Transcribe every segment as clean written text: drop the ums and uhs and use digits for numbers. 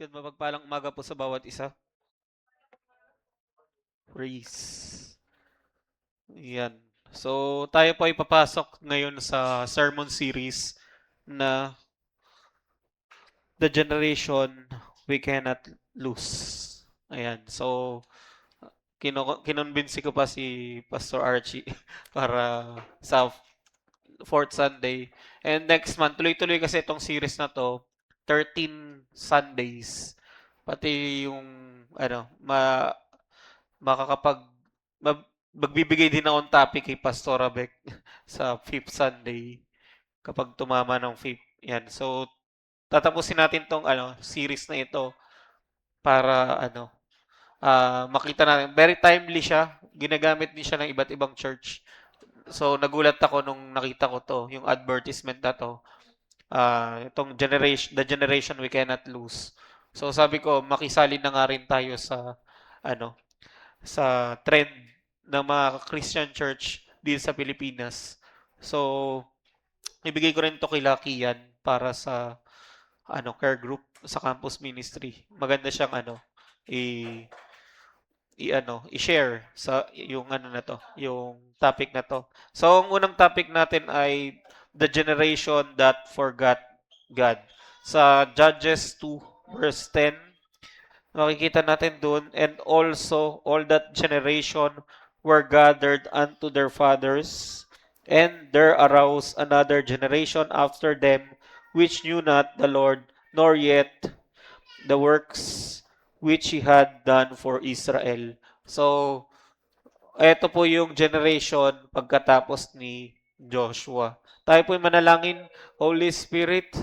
God, mapagpalang umaga po sa bawat isa. Praise. Yan. So, tayo po ay papasok ngayon sa sermon series na The Generation We Cannot Lose. Ayan. So, kinonvince ko pa si Pastor Archie para sa fourth Sunday. And next month, tuloy-tuloy kasi itong series na to, 13 Sundays. Pati yung, makakapag magbibigay din akong topic kay Pastor Beck sa fifth Sunday kapag tumama ng fifth. Yan. So, tatapusin natin tong series na ito para makita natin. Very timely siya. Ginagamit din siya ng iba't ibang church. So, nagulat ako nung nakita ko to, yung advertisement na to. Itong The Generation We Cannot Lose. So, sabi ko, makisali na nga rin tayo ano, sa trend ng mga Christian church dito sa Pilipinas. So, ibigay ko rin to kay Lucky yan para sa care group sa campus ministry. Maganda siyang i i-share sa yung na to, yung topic na to. So, ang unang topic natin ay the generation that forgot God. Sa Judges 2 verse 10, makikita natin dun, and also all that generation were gathered unto their fathers, and there arose another generation after them, which knew not the Lord, nor yet the works which He had done for Israel. So, ito po yung generation pagkatapos ni Joshua. Tayo po manalangin. Holy Spirit,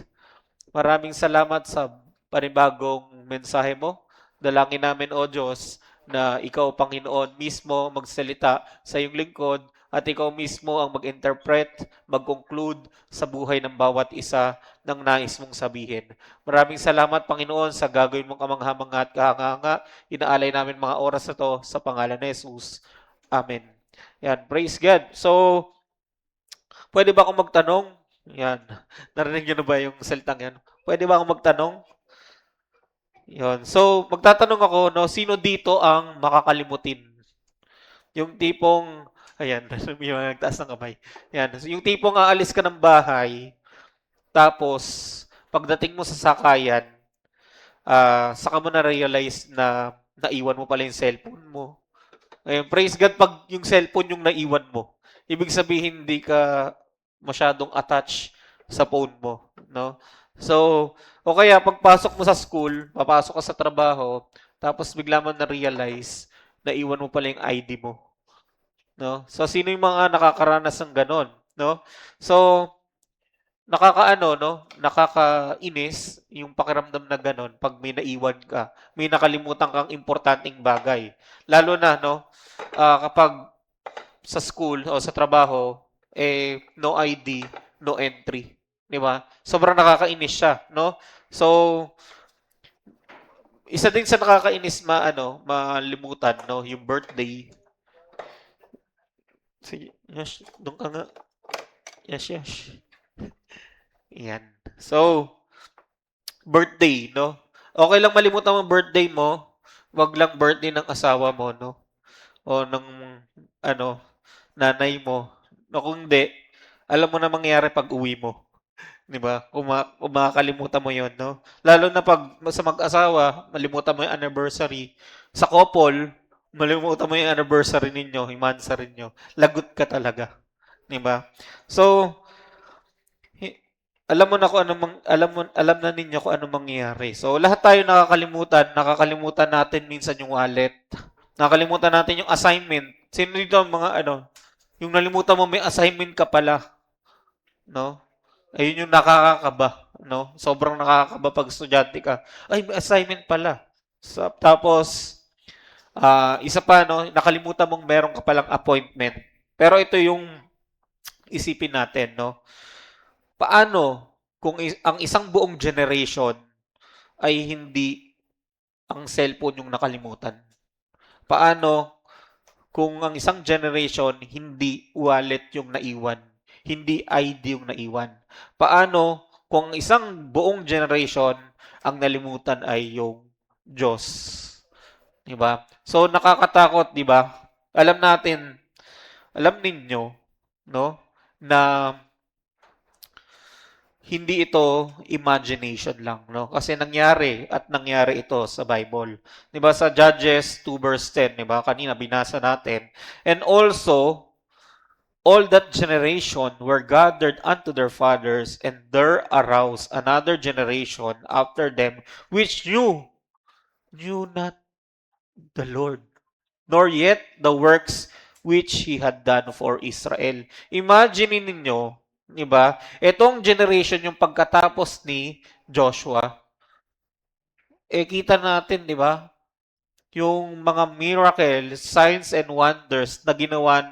maraming salamat sa panibagong mensahe mo. Dalangin namin, O Diyos, na ikaw, Panginoon, mismo magsalita sa iyong lingkod at ikaw mismo ang mag-interpret, mag-conclude sa buhay ng bawat isa ng nais mong sabihin. Maraming salamat, Panginoon, sa gagawin mong kamangha-mangha at kahanga-hanga. Inaalay namin mga oras na to sa pangalan ni Jesus. Amen. Yan, praise God. So, pwede ba akong magtanong? Yan. Narinig niyo na ba yung salitang yan? Pwede ba akong magtanong? Yan. So, magtatanong ako, no, sino dito ang makakalimutin? Yung tipong, ayan, may mga nagtaas ng kamay. Yan. Yung tipong aalis ka ng bahay, tapos, pagdating mo sa sakayan, saka mo na-realize na naiwan mo pala yung cellphone mo. Ayun, praise God pag yung cellphone yung naiwan mo. Ibig sabihin hindi ka masyadong attached sa phone mo, no? So, o kaya pagpasok mo sa school, papasok ka sa trabaho, tapos bigla mo na-realize na iwan mo pala yung ID mo, no? So, sino yung mga nakakaranas ng ganon, no? So, nakakainis yung pakiramdam na ganon pag may naiwan ka, may nakalimutan kang importanteng bagay. Lalo na, no, kapag sa school o sa trabaho, no ID, no entry. Di ba? Sobrang nakakainis siya, no? So, isa din sa nakakainis malimutan, no? Yung birthday. Sige, yes, doon ka nga. Yes, yes. Yan. So, birthday, no? Okay lang malimutan mo birthday mo, wag lang birthday ng asawa mo, no? O ng, nanay mo. No, kung hindi, alam mo na mangyayari pag uwi mo. 'Di ba? Kung makakalimutan mo 'yon, no? Lalo na pag sa mag-asawa, malimutan mo yung anniversary. Sa couple, malimutan mo yung anniversary ninyo, yung mansary niyo. Lagot ka talaga, 'di ba? So, alam mo na kung ano alam na ninyo kung ano mangyayari. So, lahat tayo nakakalimutan natin minsan yung wallet. Nakakalimutan natin yung assignment. Sino dito ang mga yung nalimutan mo may assignment ka pala, no? Ayun yung nakakakaba, no? Sobrang nakakakaba pag estudyante ka. Ay, may assignment pala. Tapos, isa pa, no? Nakalimutan mong meron ka palang appointment. Pero ito yung isipin natin, no? Paano kung ang isang buong generation ay hindi ang cellphone yung nakalimutan? Paano kung ang isang generation hindi wallet yung naiwan, hindi ID yung naiwan? Paano kung isang buong generation ang nalimutan ay yung Diyos. Di ba? So, nakakatakot, di ba? Alam natin, alam ninyo, no, na hindi ito imagination lang, no? Kasi nangyari ito sa Bible. 'Di ba sa Judges 2 verse 10, 'di ba? Kanina binasa natin. And also all that generation were gathered unto their fathers, and there arose another generation after them which knew not the Lord, nor yet the works which He had done for Israel. Imagine ninyo, di ba? Itong generation yung pagkatapos ni Joshua, kita natin, di ba? Yung mga miracles, signs and wonders na ginawa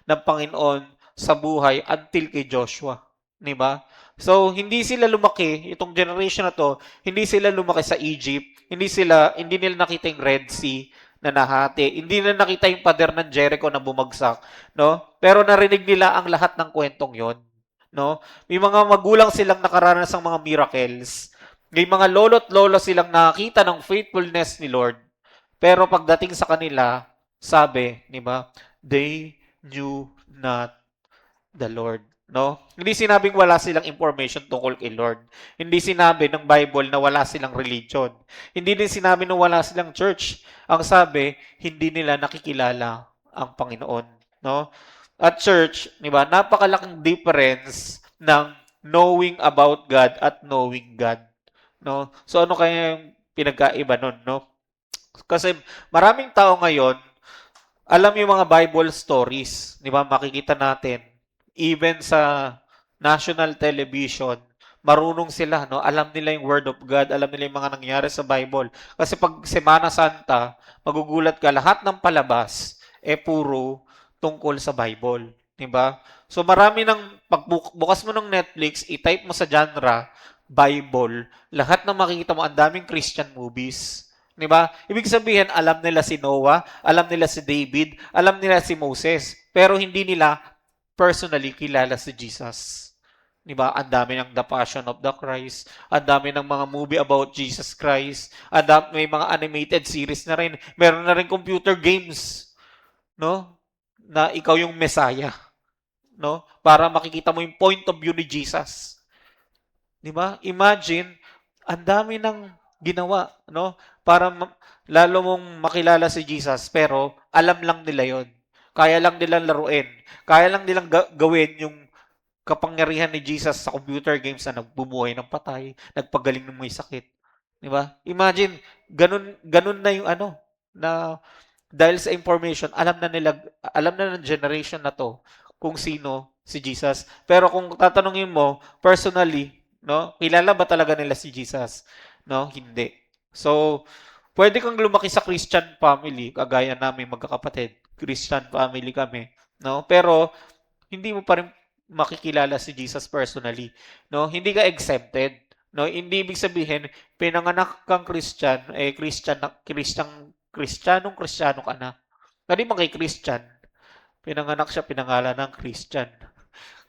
ng Panginoon sa buhay until kay Joshua. Di ba? So, hindi sila lumaki, itong generation na to, hindi sila lumaki sa Egypt, hindi nila nakita yung Red Sea na nahati, hindi nila nakita yung pader ng Jericho na bumagsak, no? Pero narinig nila ang lahat ng kwentong yon, no? May mga magulang silang nakaranas ng mga miracles, may mga lolo't lolo silang nakakita ng faithfulness ni Lord, pero pagdating sa kanila, sabi, di ba, they knew not the Lord. No? Hindi sinabing wala silang information tungkol kay Lord. Hindi sinabi ng Bible na wala silang religion. Hindi din sinabi na wala silang church. Ang sabi, hindi nila nakikilala ang Panginoon. No? At church, di ba, napakalaking difference ng knowing about God at knowing God. No? So ano kaya yung pinagkaiba nun, no? Kasi maraming tao ngayon, alam yung mga Bible stories, di ba? Makikita natin, even sa national television, marunong sila, no? Alam nila yung Word of God, alam nila yung mga nangyari sa Bible. Kasi pag Semana Santa, magugulat ka, lahat ng palabas, puro tungkol sa Bible. Di ba? So marami ng, pagbukas mo ng Netflix, i-type mo sa genre, Bible, lahat ng makikita mo, ang daming Christian movies. Di ba? Ibig sabihin, alam nila si Noah, alam nila si David, alam nila si Moses, pero hindi nila personally kilala si Jesus. Di ba? Ang dami ng The Passion of the Christ, ang dami ng mga movie about Jesus Christ, may mga animated series na rin, meron na rin computer games, no? Na ikaw yung Messiah, no? Para makikita mo yung point of view ni Jesus. Di ba? Imagine, ang dami ng ginawa, no? Para lalo mong makilala si Jesus, pero alam lang nila yon. Kaya lang nilang laruin. Kaya lang nilang gawin yung kapangyarihan ni Jesus sa computer games na nagbumuhay ng patay, nagpagaling ng may sakit. Di ba? Imagine, ganun na yung ano, na dahil sa information, alam na ng generation na to kung sino si Jesus. Pero kung tatanungin mo, personally, no, kilala ba talaga nila si Jesus? No, hindi. So, pwede kang lumaki sa Christian family, kagaya namin magkakapatid. Christian family kami, no? Pero hindi mo pa rin makikilala si Jesus personally, no? Hindi ka exempted, no? Hindi ibig sabihin pinanganak kang Christian, Kristiyano ka na. Hindi man kay Christian. Pinanganak siya, pinangalan ng Christian.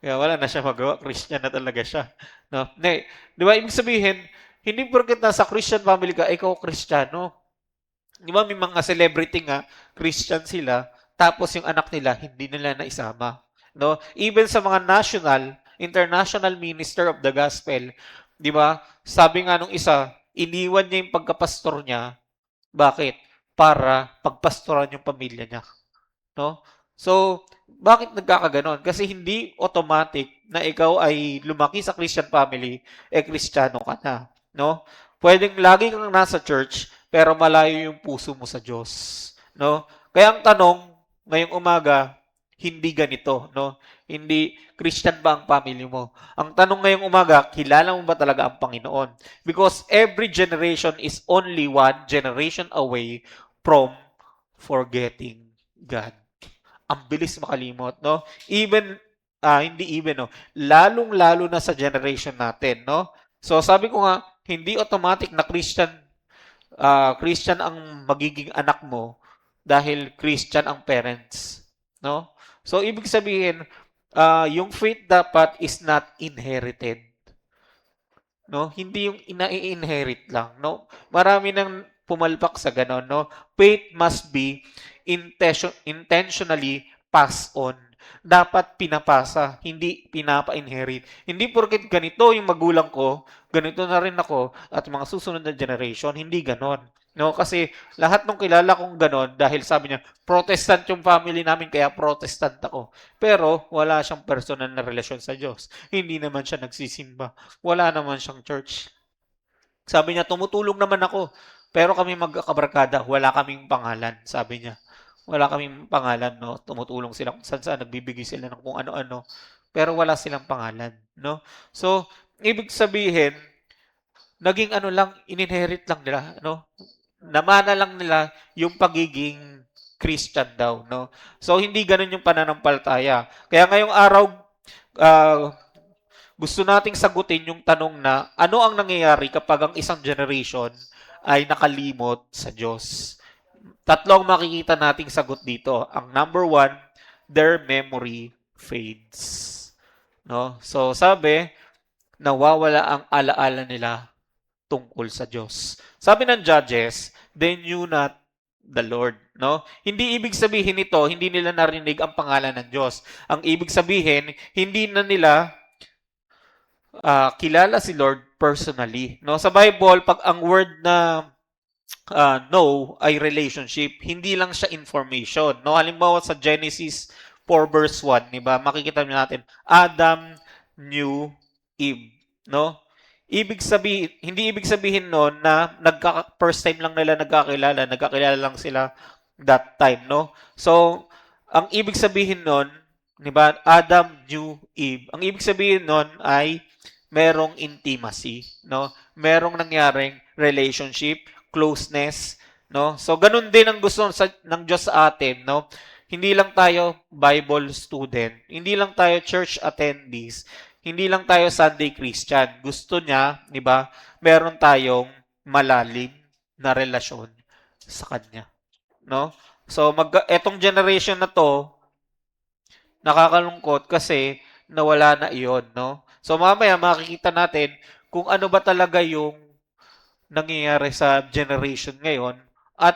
Kaya wala na siya magawa. Christian na talaga siya. No? Di ba? Ibig sabihin, hindi porket nasa Christian family ka, ikaw Kristiyano. Di ba? May mga celebrity nga, Christian sila, tapos yung anak nila, hindi nila naisama. No? Even sa mga international minister of the gospel, di ba? Sabi nga nung isa, iniwan niya yung pagkapastor niya. Bakit? Para pagpastoran yung pamilya niya. No? So, bakit nagkakaganon? Kasi hindi automatic na ikaw ay lumaki sa Christian family, Kristiyano ka na. No? Pwedeng lagi kang nasa church, pero malayo yung puso mo sa Diyos. No? Kaya ang tanong, ngayong umaga, hindi ganito. No? Hindi, Christian ba ang family mo? Ang tanong ngayong umaga, kilala mo ba talaga ang Panginoon? Because every generation is only one generation away from forgetting God. Ang bilis makalimot, no? Hindi even, no? Lalong-lalo na sa generation natin, no? So, sabi ko nga, hindi automatic na Christian ang magiging anak mo dahil Christian ang parents, no? So, ibig sabihin, yung faith dapat is not inherited. no? Hindi yung ina-inherit lang, no? Marami nang pumalpak sa ganon, no? Faith must be intentionally passed on. Dapat pinapasa, hindi pinapa-inherit. Hindi porket ganito yung magulang ko, ganito na rin ako at mga susunod na generation, hindi ganon. No, kasi lahat ng kilala kong ganon dahil sabi niya, Protestant yung family namin kaya Protestant ako. Pero wala siyang personal na relasyon sa Diyos. Hindi naman siya nagsisimba. Wala naman siyang church. Sabi niya, tumutulong naman ako. Pero kami magkakabarkada, wala kaming pangalan, sabi niya. Wala kaming pangalan, no? Tumutulong sila kung saan nagbibigay sila ng kung ano-ano. Pero wala silang pangalan, no? So, ibig sabihin, naging ano lang, ininherit lang nila, no? Namana lang nila yung pagiging Christian daw, no? So, hindi ganun yung pananampalataya. Kaya ngayong araw, ah, gusto nating sagutin yung tanong na ano ang nangyayari kapag ang isang generation ay nakalimot sa Diyos. Tatlong makikita nating sagot dito. Ang number one, their memory fades. No? So sabi, nawawala ang alaala nila tungkol sa Diyos. Sabi ng Judges, they knew not the Lord. No? Hindi ibig sabihin nito, hindi nila narinig ang pangalan ng Diyos. Ang ibig sabihin, hindi na nila kilala si Lord personally. No, sa Bible, pag ang word na know ay relationship, hindi lang siya information. No, halimbawa sa Genesis 4 verse 1, 'di ba? Makikita natin Adam knew Eve, no? Hindi ibig sabihin noon na first time lang nila nagkakilala lang sila that time, no? So, ang ibig sabihin noon, 'di ba? Adam knew Eve. Ang ibig sabihin noon ay merong intimacy, no? Merong nangyaring relationship, closeness, no? So ganun din ang gusto ng Diyos sa atin, no? Hindi lang tayo Bible student, hindi lang tayo church attendees, hindi lang tayo Sunday Christian. Gusto niya, 'di ba? Meron tayong malalim na relasyon sa kanya, no? So etong generation na 'to, nakakalungkot kasi nawala na iyon, no? So mamaya makikita natin kung ano ba talaga yung nangyayari sa generation ngayon at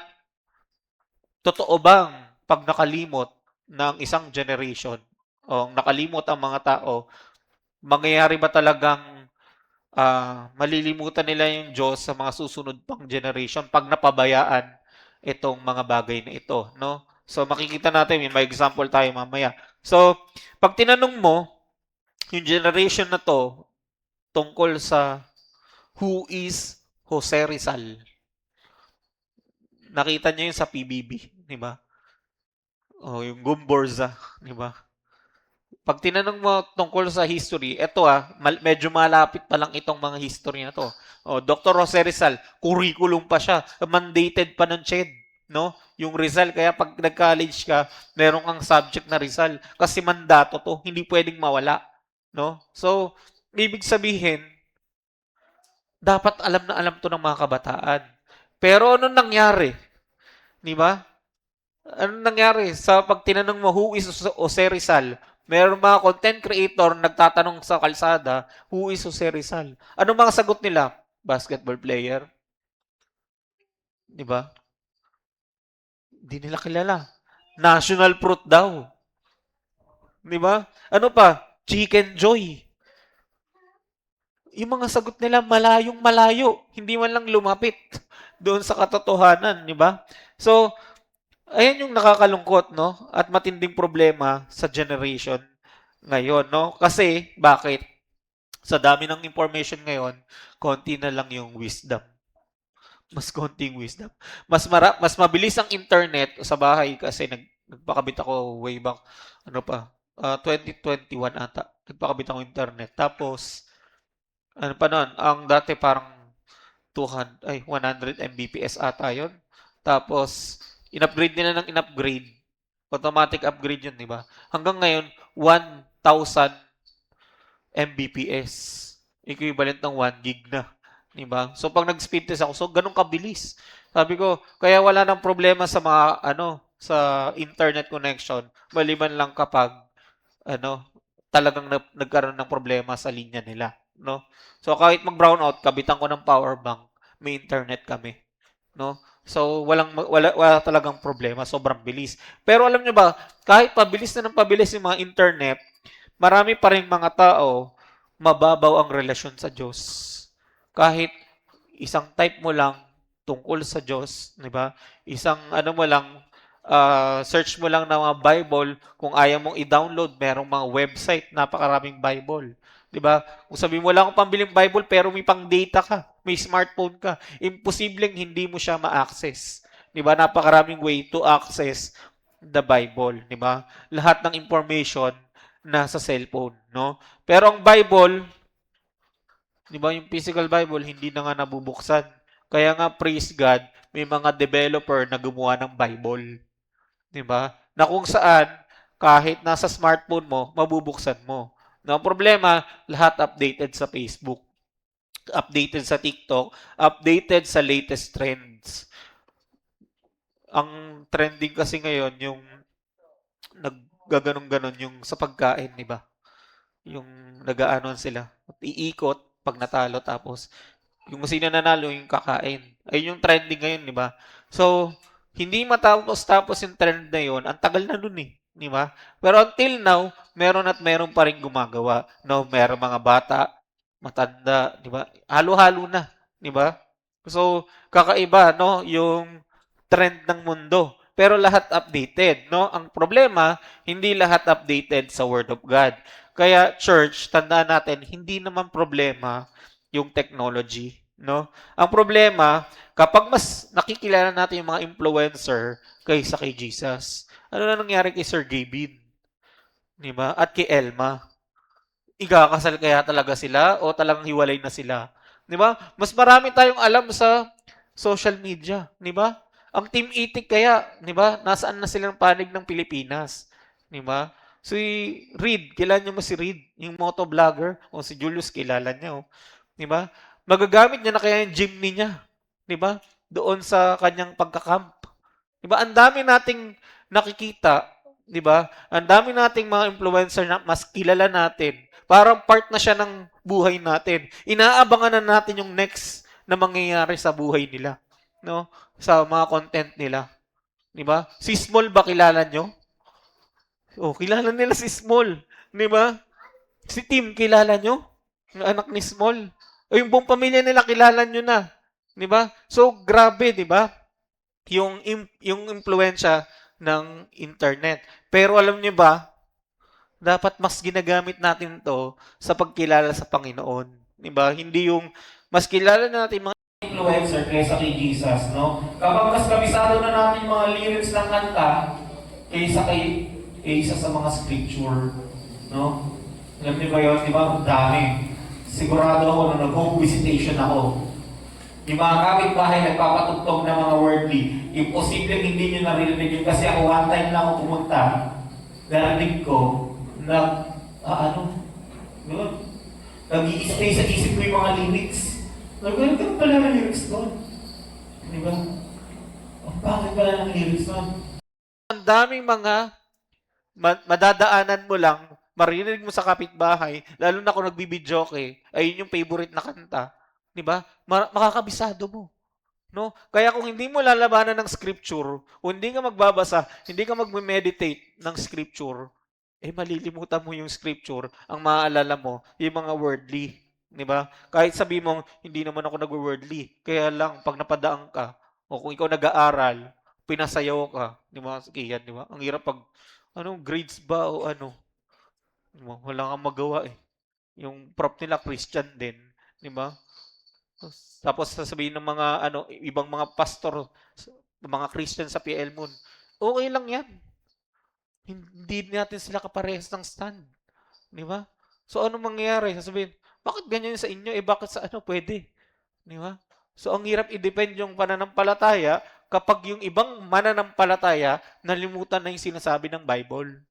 totoo bang pag nakalimot ng isang generation o nakalimot ang mga tao, mangyayari ba talagang malilimutan nila yung Diyos sa mga susunod pang generation pag napabayaan itong mga bagay na ito, no? So makikita natin, may example tayo mamaya. So, pag tinanong mo, yung generation na to tungkol sa who is Jose Rizal. Nakita niyo yun sa PBB, di ba? O yung Gumborza, di ba? Pag tinanong mo tungkol sa history, eto medyo malapit pa lang itong mga history na to. O, Dr. Jose Rizal, curriculum pa siya, mandated pa ng CHED, no? Yung Rizal, kaya pag nag-college ka, meron kang subject na Rizal kasi mandato to, hindi pwedeng mawala, no? So, ibig sabihin, dapat alam na alam to ng mga kabataan. Pero ano nangyari? Di ba? Ano nangyari? Sa pag tinanong mo, who is Jose Rizal? Meron mga content creator nagtatanong sa kalsada, who is Jose Rizal? Ano mga sagot nila? Basketball player? Di ba? Hindi nila kilala. National fruit daw. Di ba? Ano pa? Chicken Joy. Yung mga sagot nila malayong malayo. Hindi man lang lumapit doon sa katotohanan, di ba? So, ayan yung nakakalungkot, no? At matinding problema sa generation ngayon, no? Kasi, bakit? Sa dami ng information ngayon, konti na lang yung wisdom. Mas konting wisdom. Mas mabilis ang internet sa bahay kasi nagpakabit ako way back, ano pa, 2021 ata. Nagpakabit ako internet. Tapos, ano pa nun, ang dati parang 100 Mbps ata yun. Tapos, in-upgrade nila ng in-upgrade. Automatic upgrade yun, di ba? Hanggang ngayon, 1,000 Mbps. Equivalent ng 1 gig na. Di ba? So, pag nag-speed test ako, so, ganun kabilis. Sabi ko, kaya wala nang problema sa mga, sa internet connection. Maliban lang kapag, talagang nagkaroon ng problema sa linya nila. no? So kahit mag-brownout, kabitan ko ng power bank, may internet kami, no? So wala talagang problema, sobrang bilis. Pero alam niyo ba, kahit pabilis na ng pabilis yung mga internet, marami pa ring mga tao mababaw ang relasyon sa Diyos. Kahit isang type mo lang tungkol sa Diyos, di ba? Isang ano mo lang, search mo lang ng mga Bible, kung ayaw mong i-download, merong mga website, napakaraming Bible. Di ba? Kung sabi mo lang akong pambiling Bible pero may pang data ka, may smartphone ka, imposibleng hindi mo siya ma-access. Di ba? Napakaraming way to access the Bible, di ba? Lahat ng information nasa cellphone, no? Pero ang Bible, di ba, yung physical Bible, hindi na nga nabubuksan. Kaya nga, praise God, may mga developer na gumawa ng Bible. Di ba? Na kung saan, kahit nasa smartphone mo, mabubuksan mo. No, ang problema, lahat updated sa Facebook, updated sa TikTok, updated sa latest trends. Ang trending kasi ngayon, yung naggaganon-ganon yung sa pagkain, di ba? Yung nag-aanon sila. Iikot pag natalo tapos yung sino nanalo yung kakain. Ayun yung trending ngayon, di ba? So, hindi matapos-tapos yung trend na yun. Ang tagal na nun eh. Di ba? Pero until now, meron at meron pa rin gumagawa. No, meron mga bata, matanda, di ba? Halo-halo na, di ba? So, kakaiba, no, yung trend ng mundo. Pero lahat updated, no? Ang problema, hindi lahat updated sa Word of God. Kaya church, tandaan natin, hindi naman problema yung technology, no? Ang problema, kapag mas nakikilala natin yung mga influencer kaysa kay Jesus, ano na nangyari kay Sir Gavin, di ba? At kay Elma? Ikakasal kaya talaga sila o talagang hiwalay na sila? 'Di ba? Mas marami tayong alam sa social media, 'di ba? Ang Team Itik kaya, 'di ba? Nasaan na silang panig ng Pilipinas, 'di ba? Si Reed, kilala niyo mo si Reed, yung moto vlogger, o si Julius kilala niyo, 'di ba? Magagamit niya na kaya yung jeepney niya, 'di ba? Doon sa kanyang pagka-camp. 'Di ba? Ang dami nating nakikita, 'di ba? Ang dami nating mga influencer na mas kilala natin. Parang part na siya ng buhay natin. Inaabangan na natin yung next na mangyayari sa buhay nila, no? Sa mga content nila, 'di ba? Si Small ba kilala nyo? Oh, kilala nila si Small, 'di ba? Si Tim kilala nyo? Yung anak ni Small. O yung buong pamilya nila kilala nyo na, 'di ba? So grabe, 'di ba? Yung impluwensya ng internet. Pero alam niyo ba, dapat mas ginagamit natin 'to sa pagkilala sa Panginoon, 'di ba? Hindi yung mas kilala natin mga influencer kaysa kay Jesus, no? Kapag mas kabisado na natin mga lyrics ng kanta kaysa sa mga scripture, no? Alam niyo ba yun? Di ba? Ang dami. Sigurado ako na nag-home visitation ako. Yung mga kapitbahay nagpapatugtog ng mga worldly, imposible hindi nyo naririnig yun kasi ako one time lang ako pumunta, narinig ko na, yun, nag-i-stay sa isip ko yung mga lyrics. Ganun pala ng lyrics doon. Di ba? Ang bakit pala ng lyrics doon? Ang daming mga madadaanan mo lang, maririnig mo sa kapitbahay, lalo na kung nagbibidyoke, ayun yung favorite na kanta. Di ba? Makakabisado mo. No? Kaya kung hindi mo lalabanan ng scripture, kung hindi ka magbabasa, hindi ka magme-meditate ng scripture, eh malilimutan mo yung scripture, ang maaalala mo, yung mga worldly. Di ba? Kahit sabi mo, hindi naman ako nag-worldly. Kaya lang, pag napadaan ka, o kung ikaw nag-aaral, pinasayaw ka, di ba? Sige, yan, di ba? Ang hirap pag, grades ba o ano? Di ba? Wala kang magawa eh. Yung prop nila, Christian din. Di ba? Tapos sasabihin ng mga ibang mga pastor, mga Christian sa PL Moon, okay lang 'yan. Hindi natin sila kaparehas ng stand, 'di ba? So ano mangyayari? Sasabihin, bakit ganyan sa inyo? Eh bakit sa pwede, 'di ba? So ang hirap i-defend yung pananampalataya kapag yung ibang mananampalataya nalimutan na yung sinasabi ng Bible,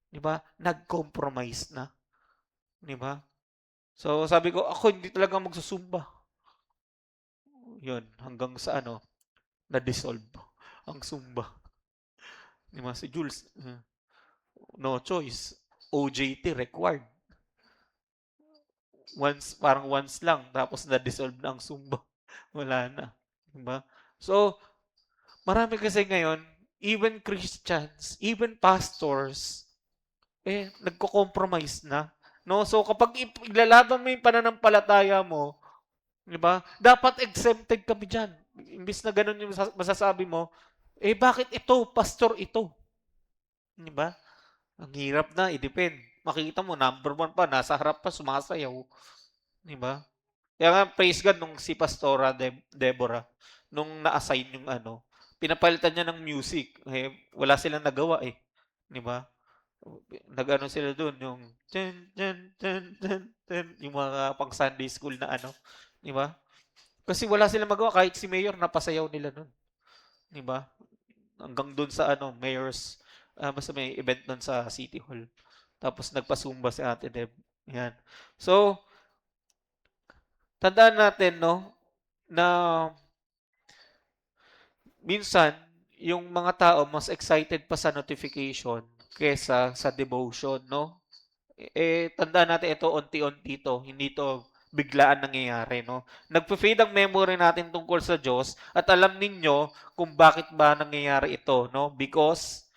'di ba? Nag-compromise na, 'di ba? So sabi ko, ako hindi talaga magsusumba. Yun, hanggang sa na-dissolve ang Zumba. Di ba? Si Jules, no choice. OJT required. parang once lang, tapos na-dissolve na ang Zumba. Wala na. Diba? So, marami kasi ngayon, even Christians, even pastors, nagko-compromise na. No? So, kapag ilalaban mo yung pananampalataya mo, di ba? Dapat exempted kami dyan. Imbis na ganun yung masasabi mo, bakit ito? Pastor ito. Di ba? Ang hirap na, i-depend. Makikita mo, number one pa, nasa harap pa, sumasayaw. Di ba? Kaya nga, praise God, nung si Pastora Deborah, nung na-assign yung pinapalitan niya ng music. Wala silang nagawa eh. Di ba? Nag-ano sila doon, yung dun, dun, dun, dun, dun, yung mga pang Sunday school na di ba? Kasi wala silang magawa kahit si Mayor napasayaw nila noon, di ba? Hanggang doon sa Mayor's basta may event doon sa City Hall. Tapos nagpasumba si Ate Deb. Yan. So, tandaan natin no na minsan yung mga tao mas excited pa sa notification kesa sa devotion, no? Tandaan natin ito, unti-unti to. Hindi to biglaan nangyayari, no? Nagpe-fade ang memory natin tungkol sa Diyos at alam ninyo kung bakit ba nangyayari ito, no? Because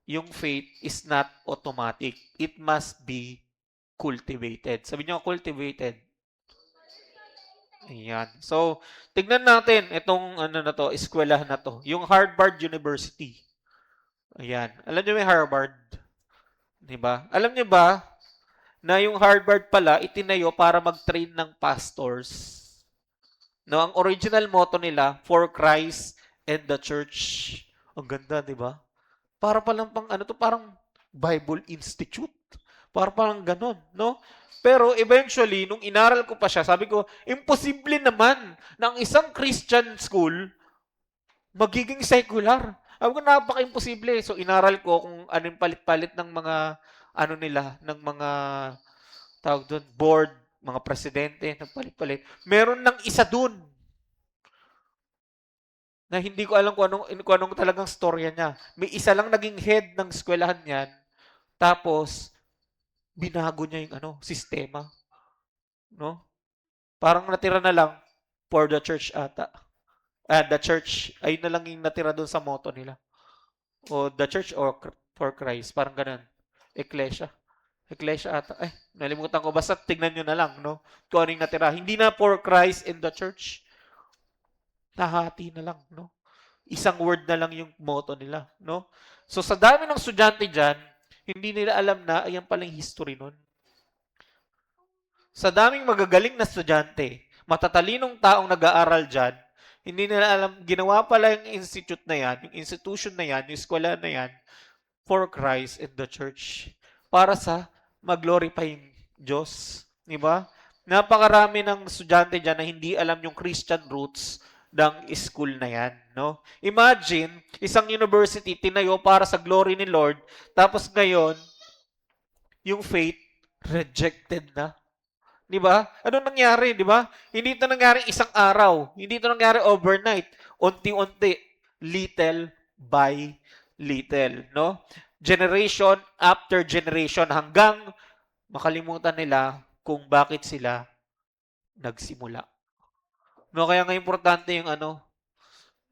yung faith is not automatic. It must be cultivated. Sabi niyo, cultivated. Ayan. So, tignan natin itong na to, eskwelahan na to. Yung Harvard University. Ayan. Alam niyo may Harvard? 'Di ba? Alam niyo ba na yung Harvard pala itinayo para mag-train ng pastors. No, ang original motto nila, for Christ and the Church. Ang ganda, 'di ba? Para palang pang parang Bible Institute. Para palang ganon, no? Pero eventually, nung inaral ko pa siya, sabi ko, imposible naman na ang isang Christian school magiging secular. Sabi ko, napaka-imposible. So, inaral ko kung anong palit-palit ng mga, nila, ng mga tawag doon, board, mga presidente, nagpalit-palit. Meron ng isa doon na hindi ko alam kung anong talagang storya niya. May isa lang naging head ng eskwelahan niyan, tapos binago niya yung sistema, no? Parang natira na lang for the church ata. The church, ay na lang yung natira doon sa motto nila. O the church or for Christ, parang ganun. Ecclesia. Ecclesia ata. Nalimutan ko. Basta tignan nyo na lang, no? Kung ano yung natira. Hindi na for Christ in the church. Nahati na lang, no? Isang word na lang yung motto nila, no? So, sa dami ng estudyante dyan, hindi nila alam na ayan palang history nun. Sa daming magagaling na estudyante, matatalinong taong nag-aaral dyan, hindi nila alam, ginawa pala yung institute na yan, yung institution na yan, yung eskwela na yan, for Christ and the church. Para sa mag-glorify yung Diyos. Di ba? Napakarami ng estudyante dyan na hindi alam yung Christian roots ng school na yan. No? Imagine, isang university tinayo para sa glory ni Lord, tapos ngayon, yung faith, rejected na. Di ba? Ano nangyari, di ba? Hindi ito nangyari isang araw. Hindi ito nangyari overnight. Unti-unti, little by little, no? Generation after generation hanggang makalimutan nila kung bakit sila nagsimula. No, kaya nga importante yung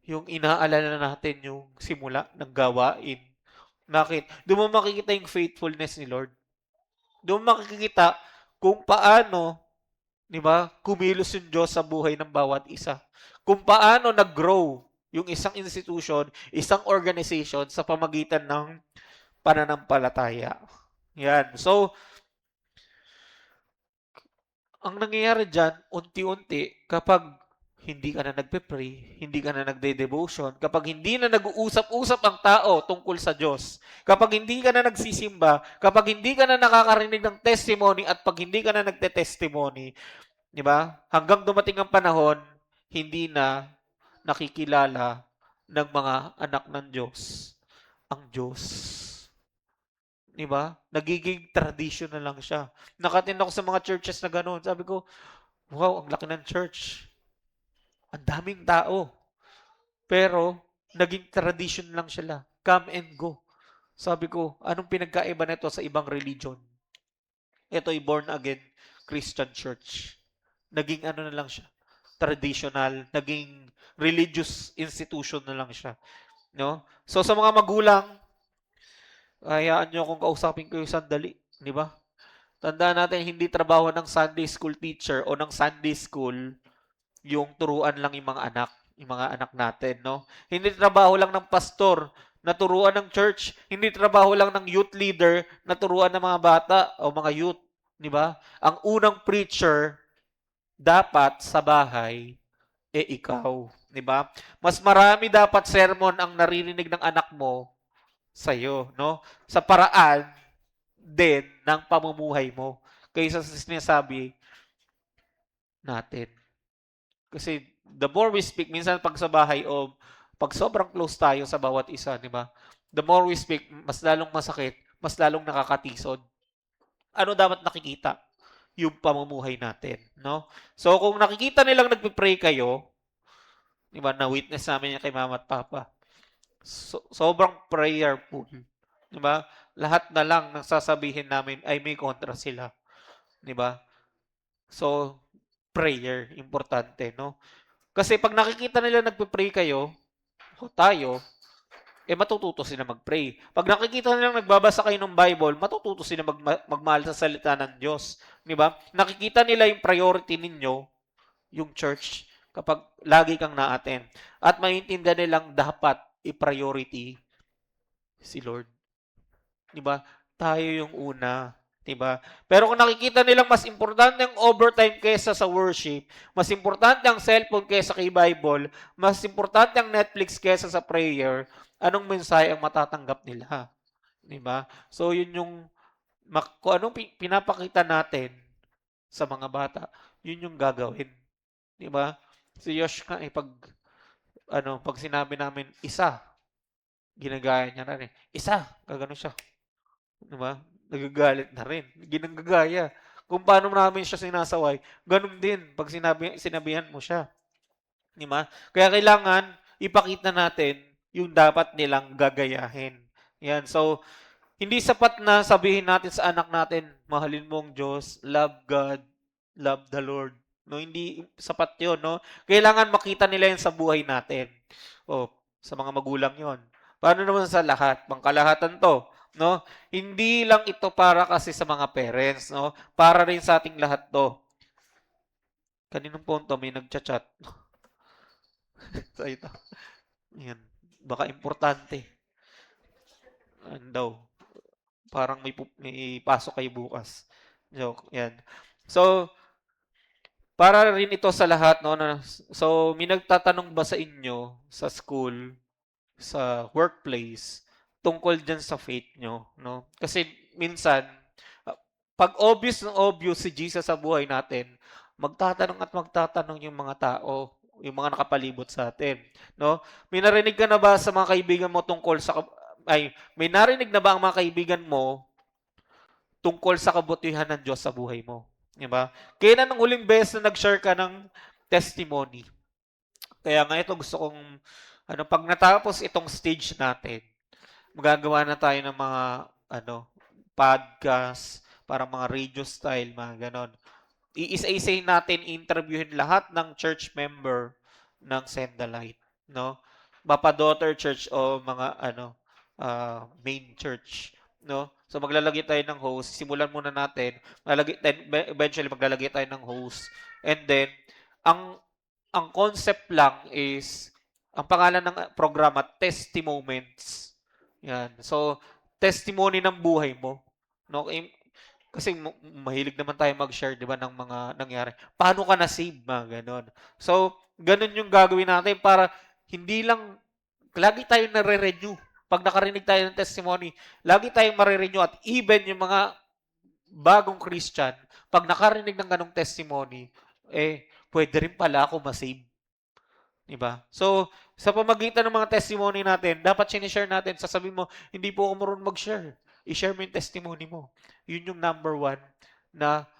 yung inaalala natin yung simula ng gawain. Bakit? Doon mo makikita yung faithfulness ni Lord. Doon mo makikita kung paano, di ba, kumilos yung Diyos sa buhay ng bawat isa. Kung paano nag-grow yung isang institution, isang organization sa pamagitan ng pananampalataya. Yan. So, ang nangyayari dyan, unti-unti, kapag hindi ka na nagpe-pray, hindi ka na nagde-devotion, kapag hindi na nag-uusap-usap ang tao tungkol sa Diyos, kapag hindi ka na nagsisimba, kapag hindi ka na nakakarinig ng testimony at pag hindi ka na nagte-testimony, di ba? Hanggang dumating ang panahon, hindi na nakikilala ng mga anak ng Diyos ang Diyos. Di ba? Nagiging tradition na lang siya. Nakatin ako sa mga churches na gano'n. Sabi ko, wow, ang laki ng church. Ang daming tao. Pero, naging tradition lang sila. Come and go. Sabi ko, anong pinagkaiba nito sa ibang religion? Ito'y born again Christian church. Naging ano na lang siya, traditional, naging religious institution na lang siya, no? So sa mga magulang, hayaan niyo akong kausapin ko yung sandali, di ba? Tandaan natin, hindi trabaho ng Sunday school teacher o ng Sunday school yung turuan lang yung mga anak natin, no? Hindi trabaho lang ng pastor na turuan ng church, hindi trabaho lang ng youth leader na turuan ng mga bata o mga youth, di ba? Ang unang preacher dapat sa bahay ikaw, di ba? Mas marami dapat sermon ang naririnig ng anak mo sa iyo, no? Sa paraan din ng pamumuhay mo kaysa sa sinasabi natin. Kasi the more we speak, minsan pag sa bahay o pag sobrang close tayo sa bawat isa, di ba? The more we speak, mas lalong masakit, mas lalong nakakatisod. Ano dapat nakikita? Yung pamumuhay natin, no? So kung nakikita nilang nagpe-pray kayo, di ba, na-witness namin yan kay mama at papa. Sobrang prayerful, di ba? Lahat na lang ng sasabihin namin ay may kontra sila, di ba? So, prayer, importante, no? Kasi pag nakikita nila nagpe-pray kayo, o tayo, matututo sila mag-pray. Pag nakikita nilang nagbabasa kayo ng Bible, matututo sila magmahal sa salita ng Diyos. Di ba? Nakikita nila yung priority ninyo, yung church, kapag lagi kang na-attend. At maintindihan nilang dapat i-priority si Lord. Di ba? Tayo yung una. Di ba? Pero kung nakikita nilang mas importante ang overtime kaysa sa worship, mas importante ang cellphone kaysa kay Bible, mas importante ang Netflix kaysa sa prayer, anong mensahe ang matatanggap nila? Di ba? So, yun yung, kung anong pinapakita natin sa mga bata, yun yung gagawin. Di ba? Si Yosh ka, pag sinabi namin, isa, ginagaya niya na rin. Isa, gagano siya. Diba? Nagagalit na rin. Ginanggagaya. Kung paano namin siya sinasaway, ganun din pag sinabihan mo siya. Di ba? Kaya kailangan ipakita natin yung dapat nilang gagayahin. Yan. So, hindi sapat na sabihin natin sa anak natin, mahalin mo ang Diyos, love God, love the Lord. No, hindi sapat 'yon, no? Kailangan makita nila 'yan sa buhay natin. O, sa mga magulang 'yon. Paano naman sa lahat? Pangkalahatan 'to, no? Hindi lang ito para kasi sa mga parents, no? Para rin sa ating lahat 'to. Kaninong punto may nagcha-chat. So, ito. Yan. Baka importante. Ano daw? Parang may pasok kayo bukas. Joke. Yan. So, para rin ito sa lahat, no? So, may nagtatanong ba sa inyo, sa school, sa workplace, tungkol dyan sa faith nyo, no? Kasi minsan, pag obvious na obvious si Jesus sa buhay natin, magtatanong at magtatanong yung mga tao, yung mga nakapalibot sa atin, no? May narinig ka na ba sa mga kaibigan mo tungkol sa may narinig na ba ang mga kaibigan mo tungkol sa kabutihan ng Diyos sa buhay mo? Di ba? Kailan ang huling beses na nag-share ka ng testimony? Kaya nga ito gusto kong, pag natapos itong stage natin, magagawa na tayo ng mga, podcast, para mga radio style, mga ganon. Iisa-isayin natin, interviewin lahat ng church member ng Send the Light, no? Mapa daughter church o mga, main church, no? So maglalagay tayo ng host, simulan muna natin, eventually maglalagay tayo ng host. And then ang concept lang is ang pangalan ng programa Testimoments. Yan. So testimony ng buhay mo, no? Kasi mahilig naman tayo mag-share, 'di ba, ng mga nangyari. Paano ka na-save, mga ganon. So ganun yung gagawin natin para hindi lang lagi tayong nare-renew. Pag nakarinig tayo ng testimony, lagi tayong mare-renew at even yung mga bagong Christian, pag nakarinig ng ganong testimony, pwede rin pala ako ma-save. Diba? So, sa pamagitan ng mga testimony natin, dapat sinishare natin, sasabihin mo, hindi po ako marunong mag-share. I-share mo yung testimony mo. Yun yung number one na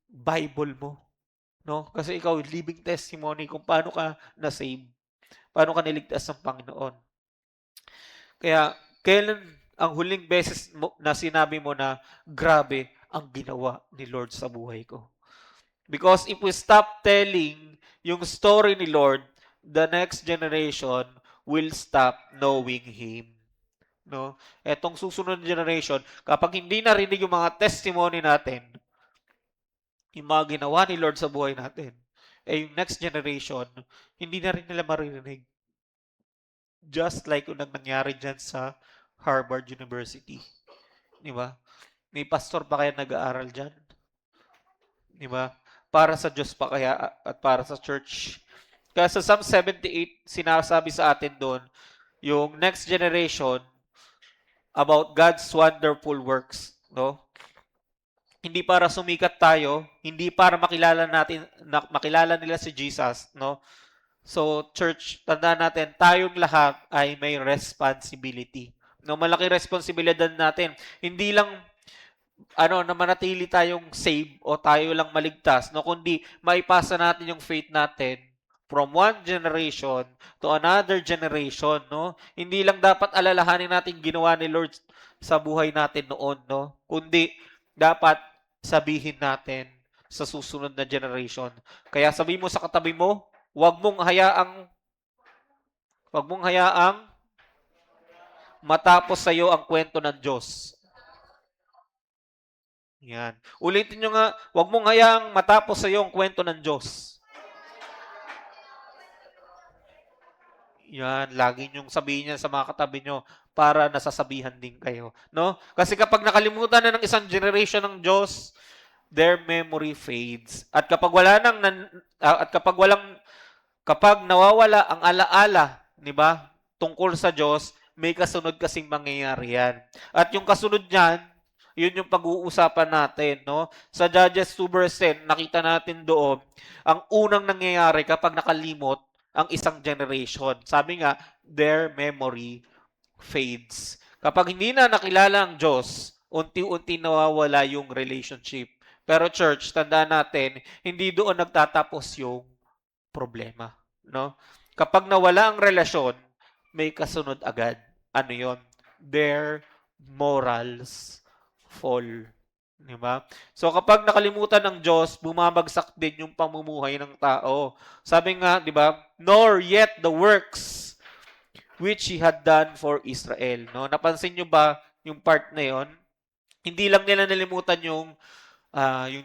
Bible mo. No? Kasi ikaw, living testimony kung paano ka na-save. Paano ka niligtas ng Panginoon. Kaya, kailan ang huling beses na sinabi mo na, grabe ang ginawa ni Lord sa buhay ko? Because if we stop telling yung story ni Lord, the next generation will stop knowing Him. No? Etong susunod na generation, kapag hindi narinig yung mga testimony natin, yung mga ginawa ni Lord sa buhay natin, yung next generation, hindi na rin nila maririnig. Just like yung nangyari dyan sa Harvard University. Di ba? May pastor pa kaya nag-aaral dyan? Di ba? Para sa Diyos pa kaya at para sa church? Kaya sa Psalm 78, sinasabi sa atin doon, yung next generation about God's wonderful works, no? Hindi para sumikat tayo, hindi para makilala nila si Jesus, no? So, church, tandaan natin, tayong lahat ay may responsibility. No, malaki responsibilidad natin. Hindi lang na manatili tayong save o tayo lang maligtas, no, kundi maipasa natin yung faith natin from one generation to another generation, no? Hindi lang dapat alalahanin natin ginawa ni Lord sa buhay natin noon, no? Kundi dapat sabihin natin sa susunod na generation. Kaya sabi mo sa katabi mo, wag mong hayaang matapos sa iyo ang kwento ng Diyos. Yan. Ulitin nyo nga, wag mong hayaang matapos sa iyo ang kwento ng Diyos. Yan, lagi nyong sabihin yan sa mga katabi nyo para nasasabihan din kayo. No? Kasi kapag nakalimutan na ng isang generation ng Diyos, their memory fades. At kapag nawawala ang alaala, di ba, tungkol sa Diyos, may kasunod kasing mangyayari yan. At yung kasunod niyan, yun yung pag-uusapan natin, no? Sa Judges 2 verse 10, nakita natin doon, ang unang nangyayari kapag nakalimot ang isang generation. Sabi nga, their memory fades. Kapag hindi na nakilala ang Diyos, unti-unti nawawala yung relationship. Pero church, tandaan natin, hindi doon nagtatapos yung problema, no? Kapag nawala ang relasyon, may kasunod agad. Ano 'yon? Their morals fall. Di ba? So kapag nakalimutan ng Diyos, bumabagsak din yung pamumuhay ng tao. Sabi nga, di ba? Nor yet the works which He had done for Israel. No? Napansin nyo ba yung part na yon? Hindi lang nila nalimutan yung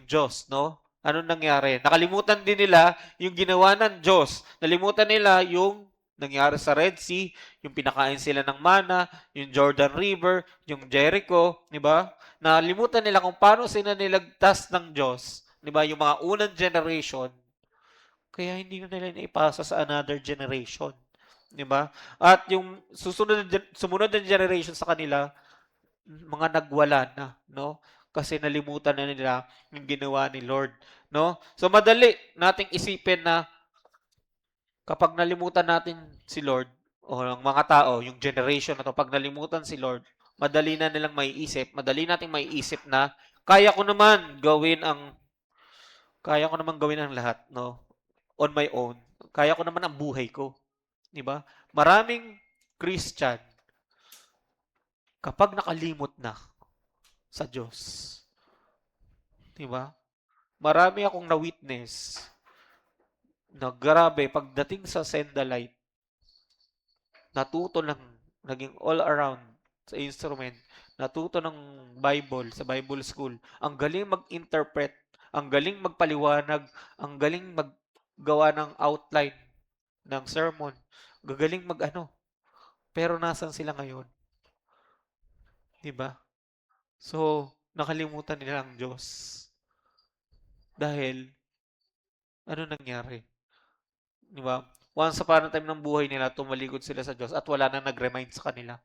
Diyos, no? Anong nangyari? Nakalimutan din nila yung ginawa ng Diyos. Nalimutan nila yung nangyari sa Red Sea, yung pinakain sila ng mana, yung Jordan River, yung Jericho, di ba? Nalimutan nila kung paano sila nilagtas ng Diyos, di ba? Yung mga unang generation, kaya hindi nila naipasa sa another generation, di ba? At yung sumunod na generation sa kanila, mga nagwala na, no? Kasi nalimutan na nila yung ginawa ni Lord, no? So madali nating isipin na kapag nalimutan natin si Lord o ang mga tao, yung generation na to, pag nalimutan si Lord, madali nating maiisip na kaya ko naman gawin ang lahat, no? On my own. Kaya ko naman ang buhay ko, 'di ba? Maraming Christian kapag nakalimot na sa Diyos, 'di ba? Marami akong na-witness na grabe pagdating sa Sendalite, natuto ng naging all around sa instrument, natuto ng Bible sa Bible school. Ang galing mag-interpret, ang galing magpaliwanag, ang galing maggawa ng outline ng sermon. Gagaling mag-ano. Pero nasan sila ngayon? 'Di ba? So, nakalimutan nila ang Diyos. Dahil ano nangyari? 'Di ba? Once upon a time ng buhay nila, tumalikod sila sa Diyos at wala nang nag-remind sa kanila.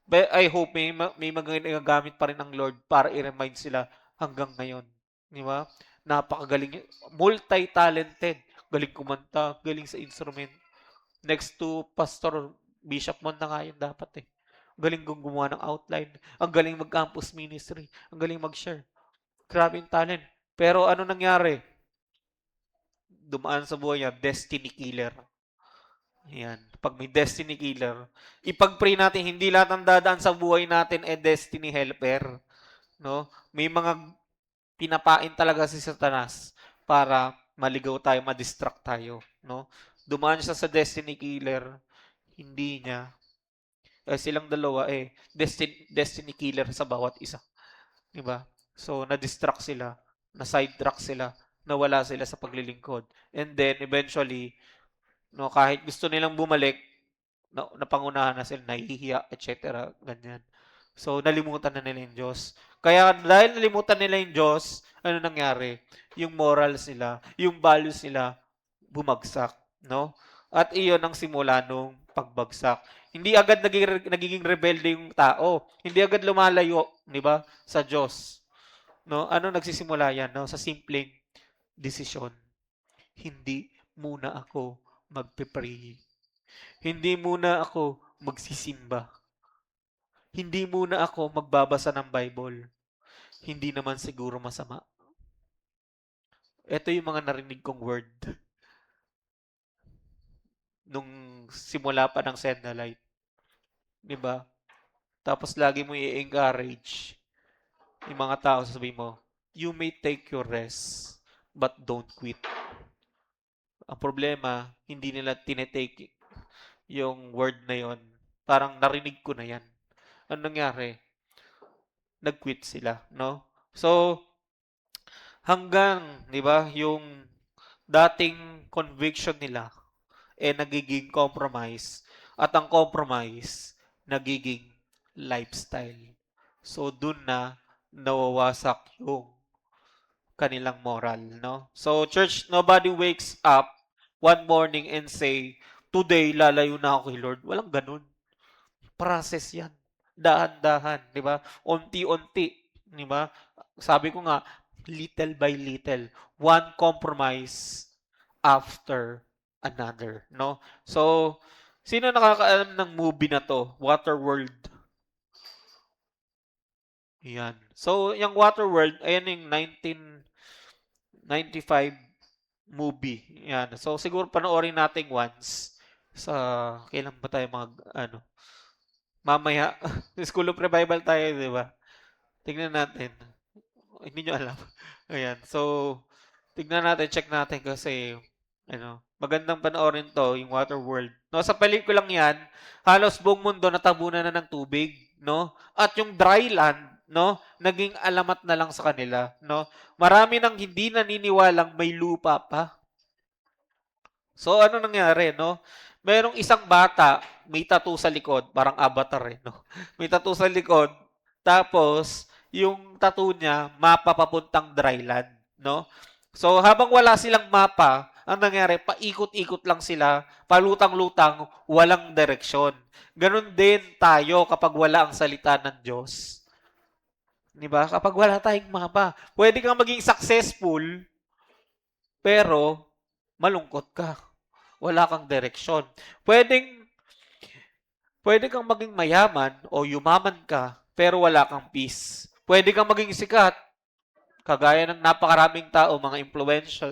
But I hope may magagamit pa rin ng Lord para i-remind sila hanggang ngayon. Di ba? Napakagaling. Multi-talented. Galing kumanta, galing sa instrument. Next to Pastor Bishop Mon na nga yun dapat eh. Galing gumawa ng outline. Ang galing mag-campus ministry. Ang galing mag-share. Grabe yung talent. Pero ano nangyari? Dumaan sa buhay niya, destiny killer. Yan. Pag may destiny killer, ipag-pray natin, hindi lahat ng dadaan sa buhay natin destiny helper. No? May mga pinapain talaga si Satanas para maligaw tayo, ma-distract tayo, no? Dumaan siya sa Destiny Killer, hindi niya. Silang dalawa Destiny Killer sa bawat isa, 'di ba? So na-distract sila, na-sidetrack sila, nawala sila sa paglilingkod. And then eventually, no, kahit gusto nilang bumalik, napangunahan na sila, nahihiya, etc. Ganyan. So, nalimutan na nila yung Diyos. Kaya dahil nalimutan nila yung Diyos, ano nangyari? Yung morals nila, yung values nila, bumagsak. No? At iyon ang simula nung pagbagsak. Hindi agad nagiging rebelde yung tao. Hindi agad lumalayo, di ba, sa Diyos. No? Ano nagsisimula yan? No? Sa simpleng desisyon. Hindi muna ako magpe-pray. Hindi muna ako magsisimba. Hindi muna ako magbabasa ng Bible. Hindi naman siguro masama. Ito yung mga narinig kong word nung simula pa ng Send the Light. Diba? Tapos lagi mo i-encourage yung mga tao, sabi mo, you may take your rest, but don't quit. Ang problema, hindi nila tinetake yung word na yon. Parang narinig ko na yan. Ano nangyari? Nag-quit sila, no? So, hanggang, 'di ba, yung dating conviction nila nagiging compromise at ang compromise nagiging lifestyle. So, dun na nawawasak yung kanilang moral, no? So, church, nobody wakes up one morning and say, today, lalayo na ako kay Lord. Walang ganun. Process yan. Dahan-dahan, di ba? Unti-unti, di ba? Sabi ko nga, little by little, one compromise after another, no? So, sino nakakaalam ng movie na to? Waterworld. Yan. So, yung Waterworld, ayan yung 1995 movie. Yan. So, siguro panoorin natin once sa kailan ba tayo ano, mamaya. School of Revival tayo, di ba? Tingnan natin. Hindi nyo alam. Ayan. So, tignan natin, check natin kasi, magandang panoorin to, yung Waterworld. No, sa pelikulang yan, halos buong mundo natabunan na ng tubig, no? At yung dry land, no, naging alamat na lang sa kanila, no? Marami nang hindi naniniwalang may lupa pa. So, ano nangyari, no? Merong isang bata, may tattoo sa likod, parang avatar no? May tattoo sa likod, tapos, yung tattoo niya, mapa papuntang dryland, no? So, habang wala silang mapa, ang nangyari, paikot-ikot lang sila, palutang-lutang, walang direksyon. Ganon din tayo kapag wala ang salita ng Diyos. Di ba? Kapag wala tayong mapa, pwede kang maging successful, pero malungkot ka. Wala kang direksyon. Pwede kang maging mayaman o yumaman ka, pero wala kang peace. Pwede kang maging sikat, kagaya ng napakaraming tao, mga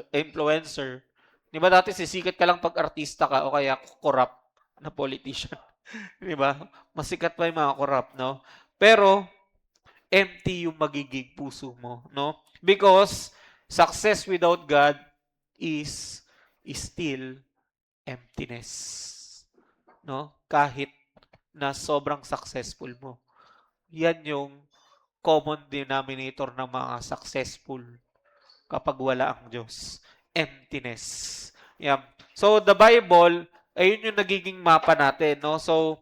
influencer. Di ba dati sisikat ka lang pag artista ka o kaya corrupt na politician. Di ba? Masikat pa yung mga corrupt, no? Pero, empty yung magiging puso mo, no? Because, success without God is still emptiness. No? Kahit na sobrang successful mo. Yan yung common denominator ng mga successful kapag wala ang Diyos. Emptiness. Yan. So, the Bible, ayun yung nagiging mapa natin. No? So,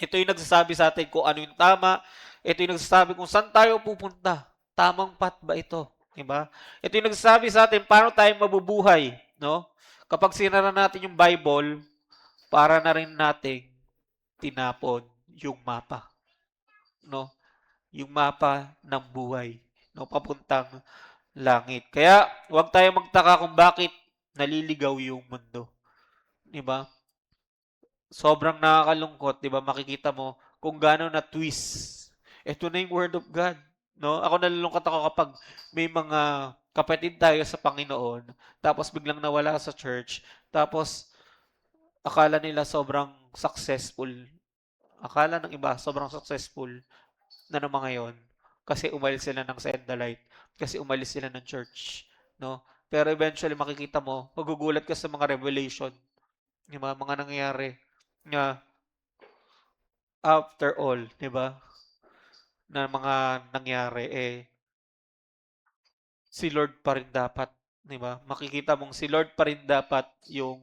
ito yung nagsasabi sa atin kung ano yung tama. Ito yung nagsasabi kung saan tayo pupunta. Tamang path ba ito? Diba? Ito yung nagsasabi sa atin paano tayo mabubuhay. No? Kapag sinara natin yung Bible, para na rin nating tinapon yung mapa. No? Yung mapa ng buhay. No? Papuntang langit. Kaya, huwag tayo magtaka kung bakit naliligaw yung mundo. Diba? Sobrang nakakalungkot, 'di ba? Makikita mo kung gaano na twist. Ito na yung word of God, no? Ako nalulungkot ako kapag may mga kapatid tayo sa Panginoon, tapos biglang nawala sa church, tapos akala nila sobrang successful. Akala ng iba sobrang successful na ng mga yon kasi umalis sila ng Send the Light, kasi umalis sila ng church, no? Pero eventually makikita mo, magugulat ka sa mga revelation, di ba? Mga nangyayari nga after all, di ba? Na mga nangyari si Lord pa rin dapat, di ba? Makikita mong si Lord pa rin dapat yung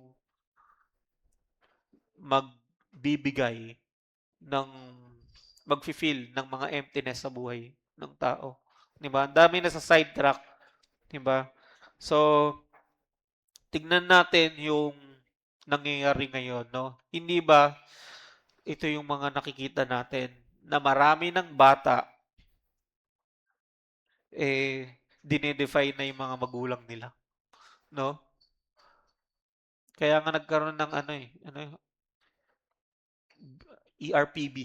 magbibigay ng magfi-fill ng mga emptiness sa buhay ng tao. 'Di ba? Ang dami na sa sidetrack, 'di ba? So, tignan natin yung nangyayari ngayon, no? Hindi ba ito yung mga nakikita natin na marami ng bata dinedefine na yung mga magulang nila, no? Kaya nga nagkaroon ng ERPB,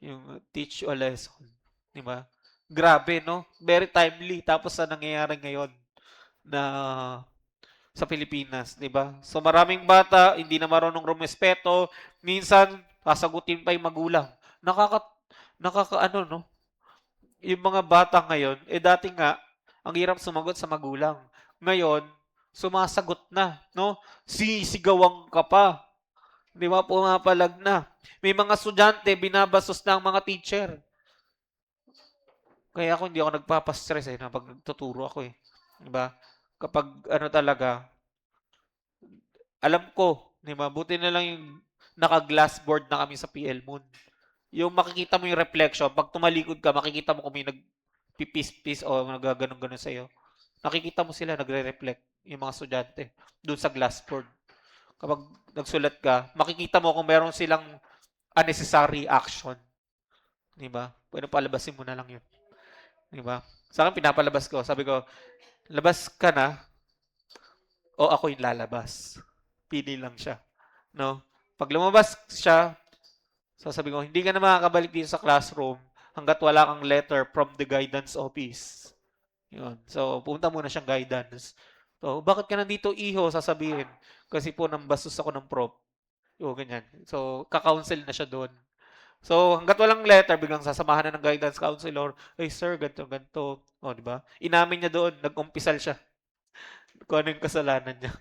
yung teach you a lesson, 'di ba? Grabe, no? Very timely. Tapos sa nangyayari ngayon na sa Pilipinas, 'di ba? So maraming bata hindi na marunong rumespeto, minsan sasagutin pa yung magulang. Nakakaano, no? Yung mga bata ngayon, dati nga ang hirap sumagot sa magulang. Ngayon, sumasagot na, no? Sisigawang ka pa, 'di ba? Pumapalag na. May mga estudyante binabastos na ang mga teacher. Kaya ako hindi ako nagpapastress na pag nagtuturo ako 'di ba? Kapag ano talaga, alam ko, 'di ba? Buti na lang yung naka-glass board na kami sa PL Moon. Yung makikita mo yung reflection, pag tumalikod ka, makikita mo kung may nagpipis-pis o nagaganon-ganon sa'yo. Nakikita mo sila, nagre-reflect yung mga estudyante doon sa glass board. Kapag nagsulat ka, makikita mo kung meron silang unnecessary action. Di ba? Pwede palabasin mo na lang yun. Di ba? Sa akin, pinapalabas ko. Sabi ko, labas ka na o ako yung lalabas. Pili lang siya. No? Pag lumabas siya, sasabi ko, hindi ka na makakabalik dito sa classroom hanggat wala kang letter from the guidance office. Yun. So, pumunta muna siyang guidance. So, bakit ka nandito, iho? Sasabihin. Kasi po, nambastos ako ng prof. O, ganyan. So, ka-counsel na siya doon. So, hanggat walang letter, biglang sasamahan na ng guidance counselor. Hey, sir, ganito, ganito. O, di ba? Inamin niya doon, nag-umpisal siya. Kung ano yung kasalanan niya.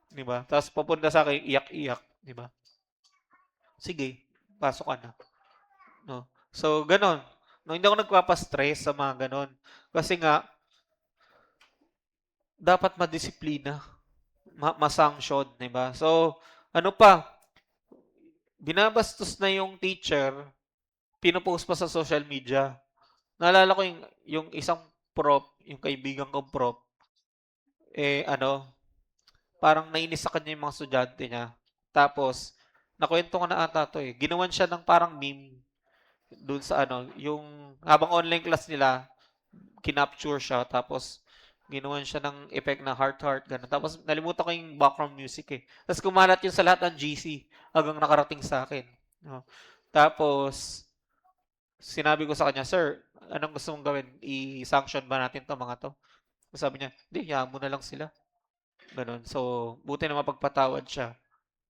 Di ba? Tapos, papunta sa akin, iyak-iyak. Di ba? Sige, pasok ka na. No? So, ganon. No, hindi ako nagpapastress sa mga ganon. Kasi nga, dapat madisiplina, masanction, di ba? So, ano pa, binabastos na yung teacher, pinopost pa sa social media. Naalala ko yung isang prof, yung kaibigan kong prof, parang nainis sa kanya yung mga estudyante niya. Tapos, nakwento ko na ata to ginawan siya ng parang meme dun sa yung habang online class nila, kinapture siya, tapos ginawan siya ng effect na heart-heart, gano'n. Tapos nalimutan ko yung background music Tapos kumalat yun sa lahat ng GC hanggang nakarating sa akin. No? Tapos, sinabi ko sa kanya, Sir, anong gusto mong gawin? I-sanction ba natin to mga to? Sabi niya, hindi, hayaan mo na lang sila. Ganun. So, buti na mapagpatawad siya.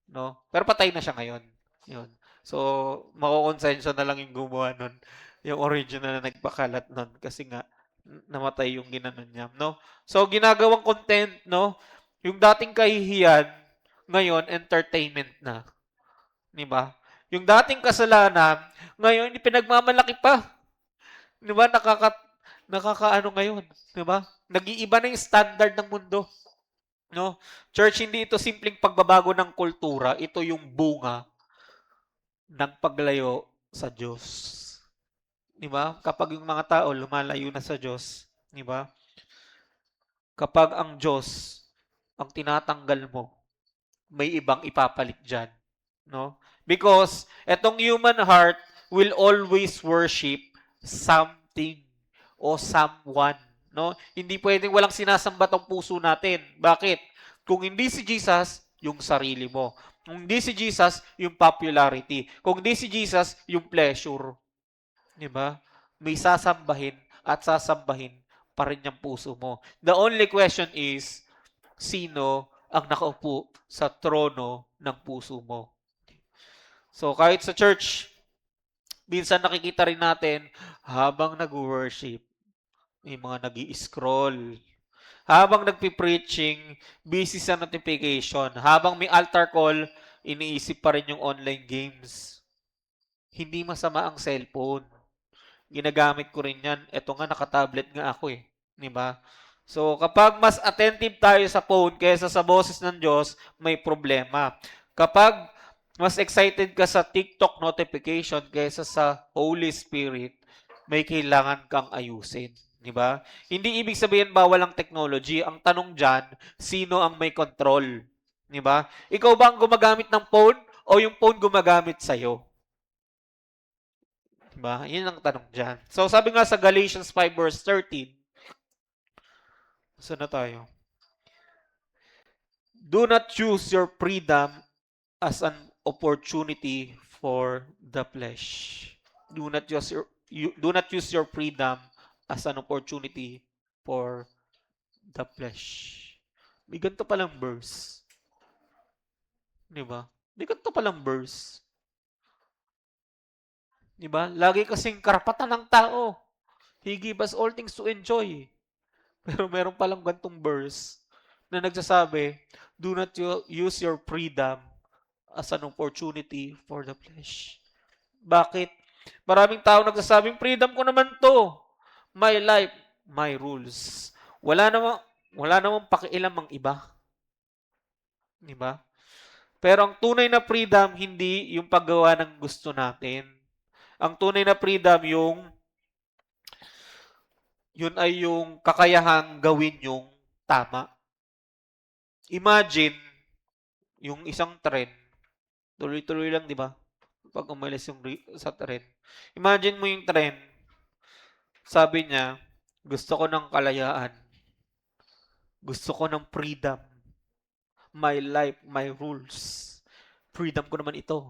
No? Pero patay na siya ngayon. Yun. So, makukonsensya na lang yung gumawa nun. Yung original na nagpakalat nun. Kasi nga, namatay yung ginanon niya. No? So, ginagawang content, no? Yung dating kahihiyan, ngayon, entertainment na. Di ba? Yung dating kasalanan, ngayon, pinagmamalaki pa. Di ba? Nakakaano ngayon. Di ba? Nag-iiba na yung standard ng mundo. No? Church, hindi ito simpleng pagbabago ng kultura. Ito yung bunga ng paglayo sa Diyos. Di ba? Kapag yung mga tao lumalayo na sa Diyos, di ba? Kapag ang Diyos ang tinatanggal mo, may ibang ipapalit dyan. No? Because etong human heart will always worship something o someone. No? Hindi pwedeng walang sinasamba tong puso natin. Bakit? Kung hindi si Jesus, yung sarili mo. Kung hindi si Jesus, yung popularity. Kung hindi si Jesus, yung pleasure. Di ba? May sasambahin at sasambahin pa rin yung puso mo. The only question is, sino ang nakaupo sa trono ng puso mo? So, kahit sa church, minsan nakikita rin natin habang nag-worship, may mga nag scroll Habang nagpi-preaching, busy sa notification. Habang may altar call, iniisip pa rin yung online games. Hindi masama ang cellphone. Ginagamit ko rin yan. Ito nga, naka-tablet nga ako eh. Di ba? So, kapag mas attentive tayo sa phone kaysa sa boses ng Diyos, may problema. Kapag mas excited ka sa TikTok notification kaysa sa Holy Spirit, may kailangan kang ayusin. Di ba? Hindi ibig sabihin bawal ang technology. Ang tanong dyan, sino ang may control? Di ba? Ikaw ba ang gumagamit ng phone o yung phone gumagamit sa'yo? Diba? Yun ang tanong dyan. So, sabi nga sa Galatians 5 verse 13, saan na tayo? Do not use your freedom as an opportunity for the flesh. Do not use your freedom as an opportunity for the flesh. May ganito palang verse. Di ba? May ganito palang verse. Di ba? Lagi kasing karapatan ng tao. He give us all things to enjoy. Pero meron palang gantong verse na nagsasabi, do not use your freedom as an opportunity for the flesh. Bakit? Maraming tao nagsasabing, freedom ko naman to. My life, my rules. Wala namang pakialam ang iba. Diba? Pero ang tunay na freedom, hindi yung paggawa ng gusto natin. Ang tunay na freedom, yun ay yung kakayahang gawin yung tama. Imagine, yung isang tren, tuloy-tuloy lang, di ba? Pag umalis yung sa tren. Imagine mo yung tren, sabi niya, gusto ko ng kalayaan. Gusto ko ng freedom. My life, my rules. Freedom ko naman ito.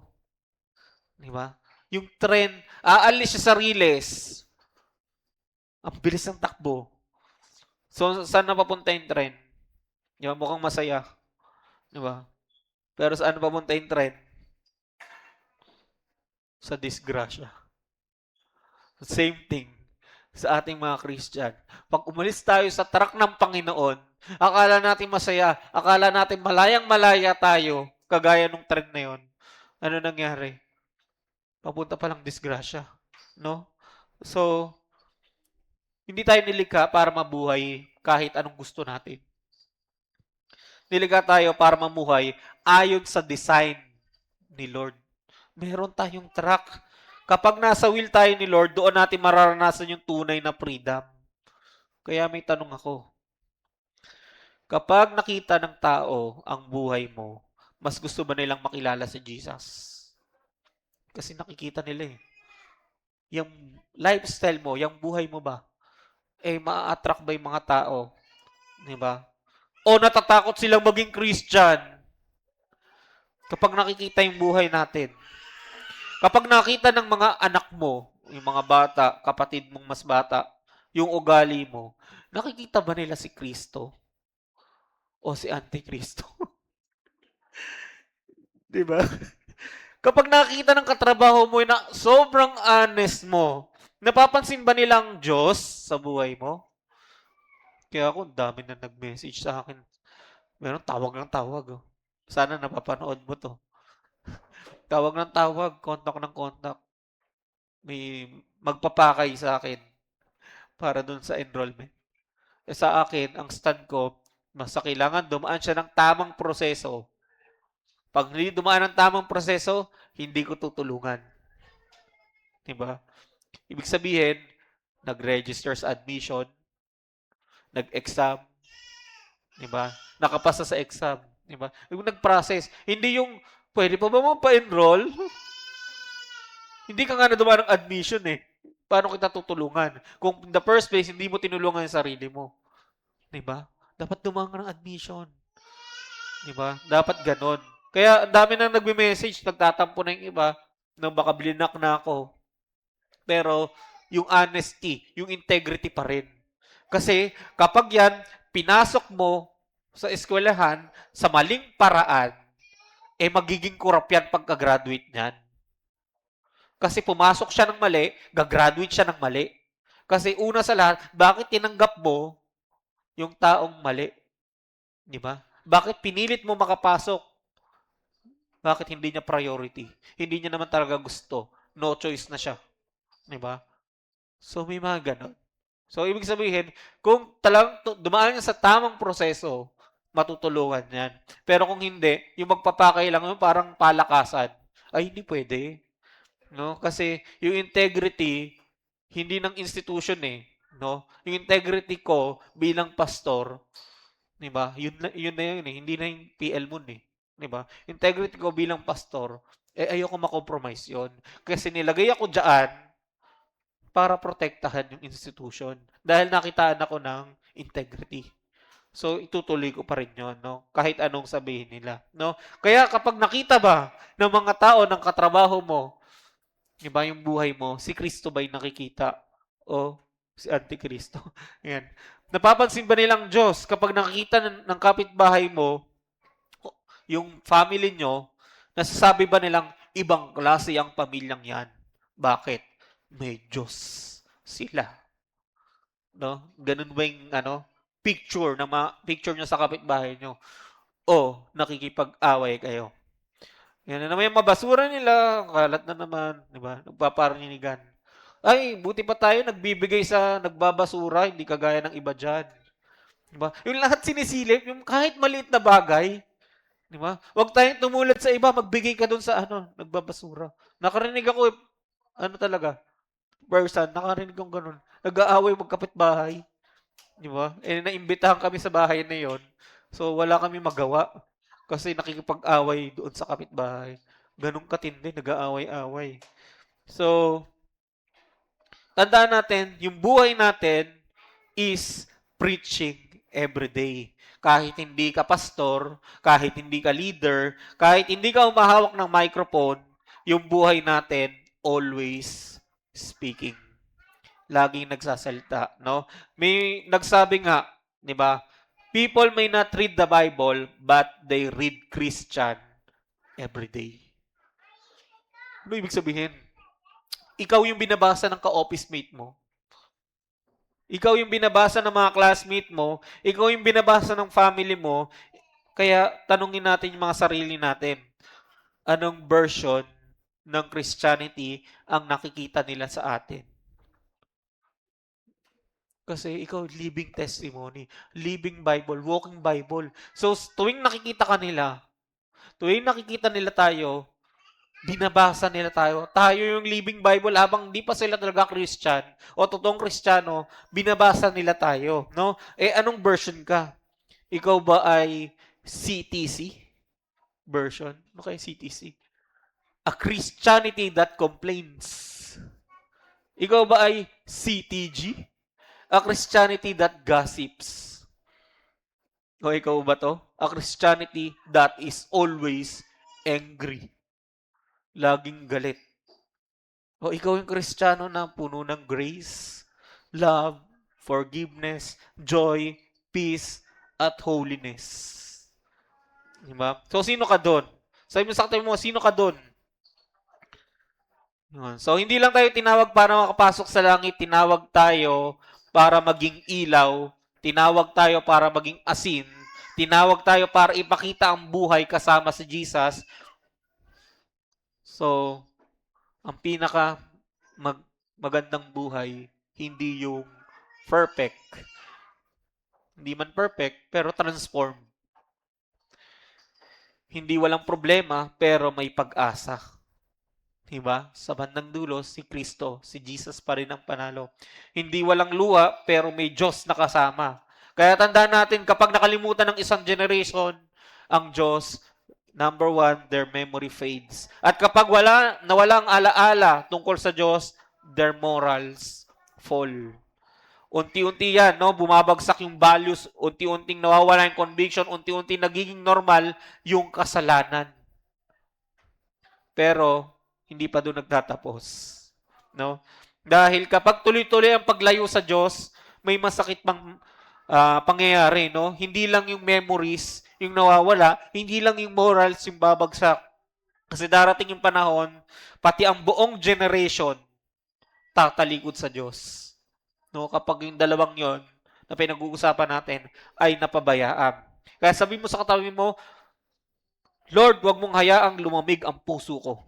Di ba? Yung tren, aalis siya sa Riles. Ang bilis ng takbo. So, saan na papunta yung tren? Di ba? Mukhang masaya. Di ba? Pero saan papunta yung tren? Sa disgrasya. Same thing sa ating mga Christian. Pag umalis tayo sa track ng Panginoon, akala natin masaya, akala natin malayang-malaya tayo, kagaya nung tren na yun. Ano nangyari? Papunta palang disgrasya. No? So, hindi tayo nilikha para mabuhay kahit anong gusto natin. Nilikha tayo para mamuhay ayon sa design ni Lord. Meron tayong track. Kapag nasa will tayo ni Lord, doon natin mararanasan yung tunay na freedom. Kaya may tanong ako. Kapag nakita ng tao ang buhay mo, mas gusto ba nilang makilala si Jesus? Kasi nakikita nila eh. Yung lifestyle mo, yung buhay mo ba, maa-attract ba yung mga tao? Di ba? O natatakot silang maging Christian kapag nakikita yung buhay natin. Kapag nakita ng mga anak mo, yung mga bata, kapatid mong mas bata, yung ugali mo, nakikita ba nila si Kristo? O si Antikristo? Di ba? Kapag nakikita ng katrabaho mo na sobrang honest mo, napapansin ba nilang Diyos sa buhay mo? Kaya ako, dami na nag-message sa akin. Meron tawag ng tawag. Oh. Sana napapanood mo to. Tawag ng tawag, kontak ng kontak. May magpapakay sa akin para dun sa enrollment. Sa akin, ang stand ko, mas kailangan dumaan siya ng tamang proseso. Pag hindi dumaan ng tamang proseso, hindi ko tutulungan. Diba? Ibig sabihin, nag-register sa admission, nag-exam, diba? Nakapasa sa exam, diba? Yung nag-process, hindi yung, pwede pa ba mo pa-enroll? Hindi ka nga na dumaan ng admission eh. Paano kita tutulungan? Kung in the first place, hindi mo tinulungan yung sarili mo. Diba? Dapat dumaan ka ng admission. Diba? Dapat ganon. Kaya ang dami nang nagme-message, nagtatampo na yung iba, nang baka blinak na ako. Pero yung honesty, yung integrity pa rin. Kasi kapag yan, pinasok mo sa eskwelahan sa maling paraan, magiging kurap yan pagka-graduate niyan. Kasi pumasok siya ng mali, gagraduate siya ng mali. Kasi una sa lahat, bakit tinanggap mo yung taong mali, di ba? Bakit pinilit mo makapasok? Bakit hindi niya priority? Hindi niya naman talaga gusto. No choice na siya, di ba? So may mga ganon. So ibig sabihin, kung talagang dumaan niya sa tamang proseso, matutulungan yan. Pero kung hindi, yung magpapakay lang yung parang palakasan, ay hindi pwede. No? Kasi yung integrity, hindi ng institution eh. No? Yung integrity ko bilang pastor, 'di ba? Yun na yun eh, hindi na yung PL Moon eh, 'di ba? Integrity ko bilang pastor, eh ayoko ma-compromise 'yon. Kasi nilagay ako diyan para protektahan yung institution dahil nakitaan ako ng integrity. So itutuloy ko pa rin 'yon, no? Kahit anong sabihin nila, no? Kaya kapag nakita ba ng mga tao ng katrabaho mo, 'di ba, yung buhay mo, si Kristo ba'y nakikita o si Antikristo? Ayan. Napapansin ba nilang Diyos kapag nakikita ng kapitbahay mo, yung family nyo, nasasabi ba nilang ibang klase ang pamilyang yan? Bakit? May Diyos sila. No? Ganun ba yung picture nyo sa kapitbahay nyo? O nakikipag-away kayo? Yan na naman yung mabasura nila, kalat na naman, di ba? Nagpaparinigan. Ay, buti pa tayo nagbibigay sa nagbabasura, hindi kagaya ng iba dyan. Di ba? Yung lahat sinisilip, yung kahit maliit na bagay, di ba? Huwag tayong tumulad sa iba, magbigay ka dun sa nagbabasura. Nakarinig ako, talaga, person, nakarinig kong ganun. Nag-aaway magkapit-bahay. Di ba? Eh, naimbitahan kami sa bahay na yon. So, wala kami magawa. Kasi nakikipag-away doon sa kapitbahay. Ganun katindi, nag-aaway-away. So, tandaan natin, yung buhay natin is preaching every day. Kahit hindi ka pastor, kahit hindi ka leader, kahit hindi ka umahawak ng microphone, yung buhay natin always speaking. Laging nagsasalita, no? May nagsabi nga, 'di ba? People may not read the Bible, but they read Christian every day. Ano ibig sabihin? Ikaw yung binabasa ng ka-office mate mo. Ikaw yung binabasa ng mga classmate mo. Ikaw yung binabasa ng family mo. Kaya tanungin natin yung mga sarili natin. Anong version ng Christianity ang nakikita nila sa atin? Kasi ikaw, living testimony, living Bible, walking Bible. So, tuwing nakikita nila tayo, binabasa nila tayo. Tayo yung living Bible habang di pa sila talaga Christian o totoong Kristiyano, binabasa nila tayo. No? Eh, anong version ka? Ikaw ba ay CTC version? Ano kaya CTC? A Christianity that complains. Ikaw ba ay CTG? A Christianity that gossips. O ikaw ba to? A Christianity that is always angry. Laging galit. O ikaw yung Kristiyano na puno ng grace, love, forgiveness, joy, peace, at holiness. Diba? So, sino ka doon? Sabi mo sa katabi mo, sino ka doon? So, hindi lang tayo tinawag para makapasok sa langit, tinawag tayo para maging ilaw, tinawag tayo para maging asin, tinawag tayo para ipakita ang buhay kasama si Jesus. So, ang pinaka magandang buhay, hindi yung perfect. Hindi man perfect, pero transform. Hindi walang problema, pero may pag-asa. Diba? Sa bandang dulo, si Kristo, si Jesus pa rin ang panalo. Hindi walang luha, pero may Diyos na kasama. Kaya tandaan natin, kapag nakalimutan ng isang generation, ang Diyos, number one, their memory fades. At kapag nawala ang alaala tungkol sa Diyos, their morals fall. Unti-unti yan, no? Bumabagsak yung values, unti-unting nawawala yung conviction, unti-unti nagiging normal yung kasalanan. Pero, hindi pa doon nagtatapos. No? Dahil kapag tuloy-tuloy ang paglayo sa Diyos, may masakit pang pangyayari. No? Hindi lang yung memories yung nawawala, hindi lang yung morals yung babagsak. Kasi darating yung panahon, pati ang buong generation tatalikod sa Diyos. No? Kapag yung dalawang yon na pinag-uusapan natin ay napabayaan. Kaya sabi mo sa katabi mo, Lord, wag mong hayaang lumamig ang puso ko.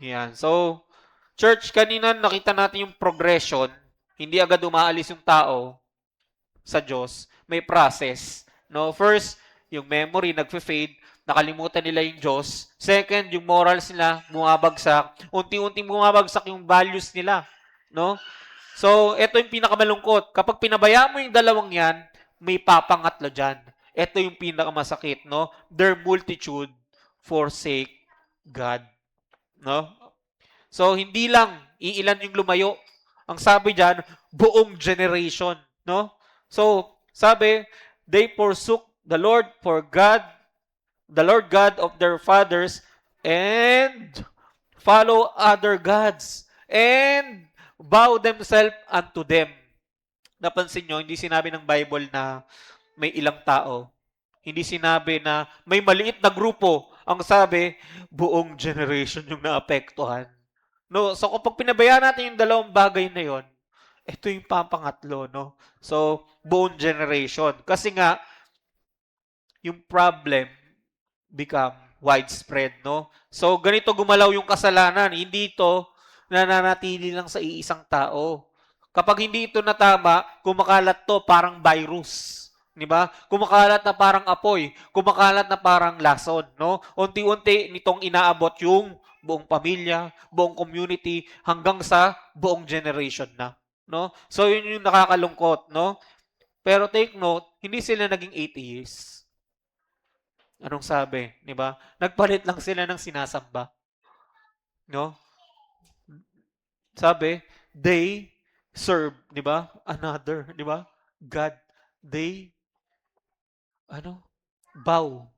Yan. So, church, kanina nakita natin yung progression. Hindi agad umaalis yung tao sa Diyos. May process. No? First, yung memory nagfe-fade. Nakalimutan nila yung Diyos. Second, yung morals nila bumabagsak. Unti-unting bumabagsak yung values nila. No? So, ito yung pinakamalungkot. Kapag pinabayaan mo yung dalawang yan, may papangatlo dyan. Ito yung pinakamasakit, no? Their multitude forsake God. No? So, hindi lang iilan yung lumayo. Ang sabi diyan, buong generation, no? So, sabi, they forsook the Lord God of their fathers, and follow other gods, and bow themselves unto them. Napansin nyo, hindi sinabi ng Bible na may ilang tao. Hindi sinabi na may maliit na grupo. Ang sabi, buong generation yung naapektuhan. No, so kapag pinabayaan natin yung dalawang bagay na yon, ito yung papangatlo, no? So, buong generation. Kasi nga, yung problem become widespread, no? So, ganito gumalaw yung kasalanan. Hindi ito nananatili lang sa iisang tao. Kapag hindi ito natama, kumakalat to parang virus. Di ba? Kumakalat na parang apoy. Kumakalat na parang lason, no? Unti-unti nitong inaabot yung buong pamilya, buong community, hanggang sa buong generation na. No? So, yun yung nakakalungkot, no? Pero take note, hindi sila naging atheists. Anong sabi, 'di ba? Nagpalit lang sila ng sinasamba, no? Sabi, they serve, 'di ba? Another, 'di ba? God. They bow.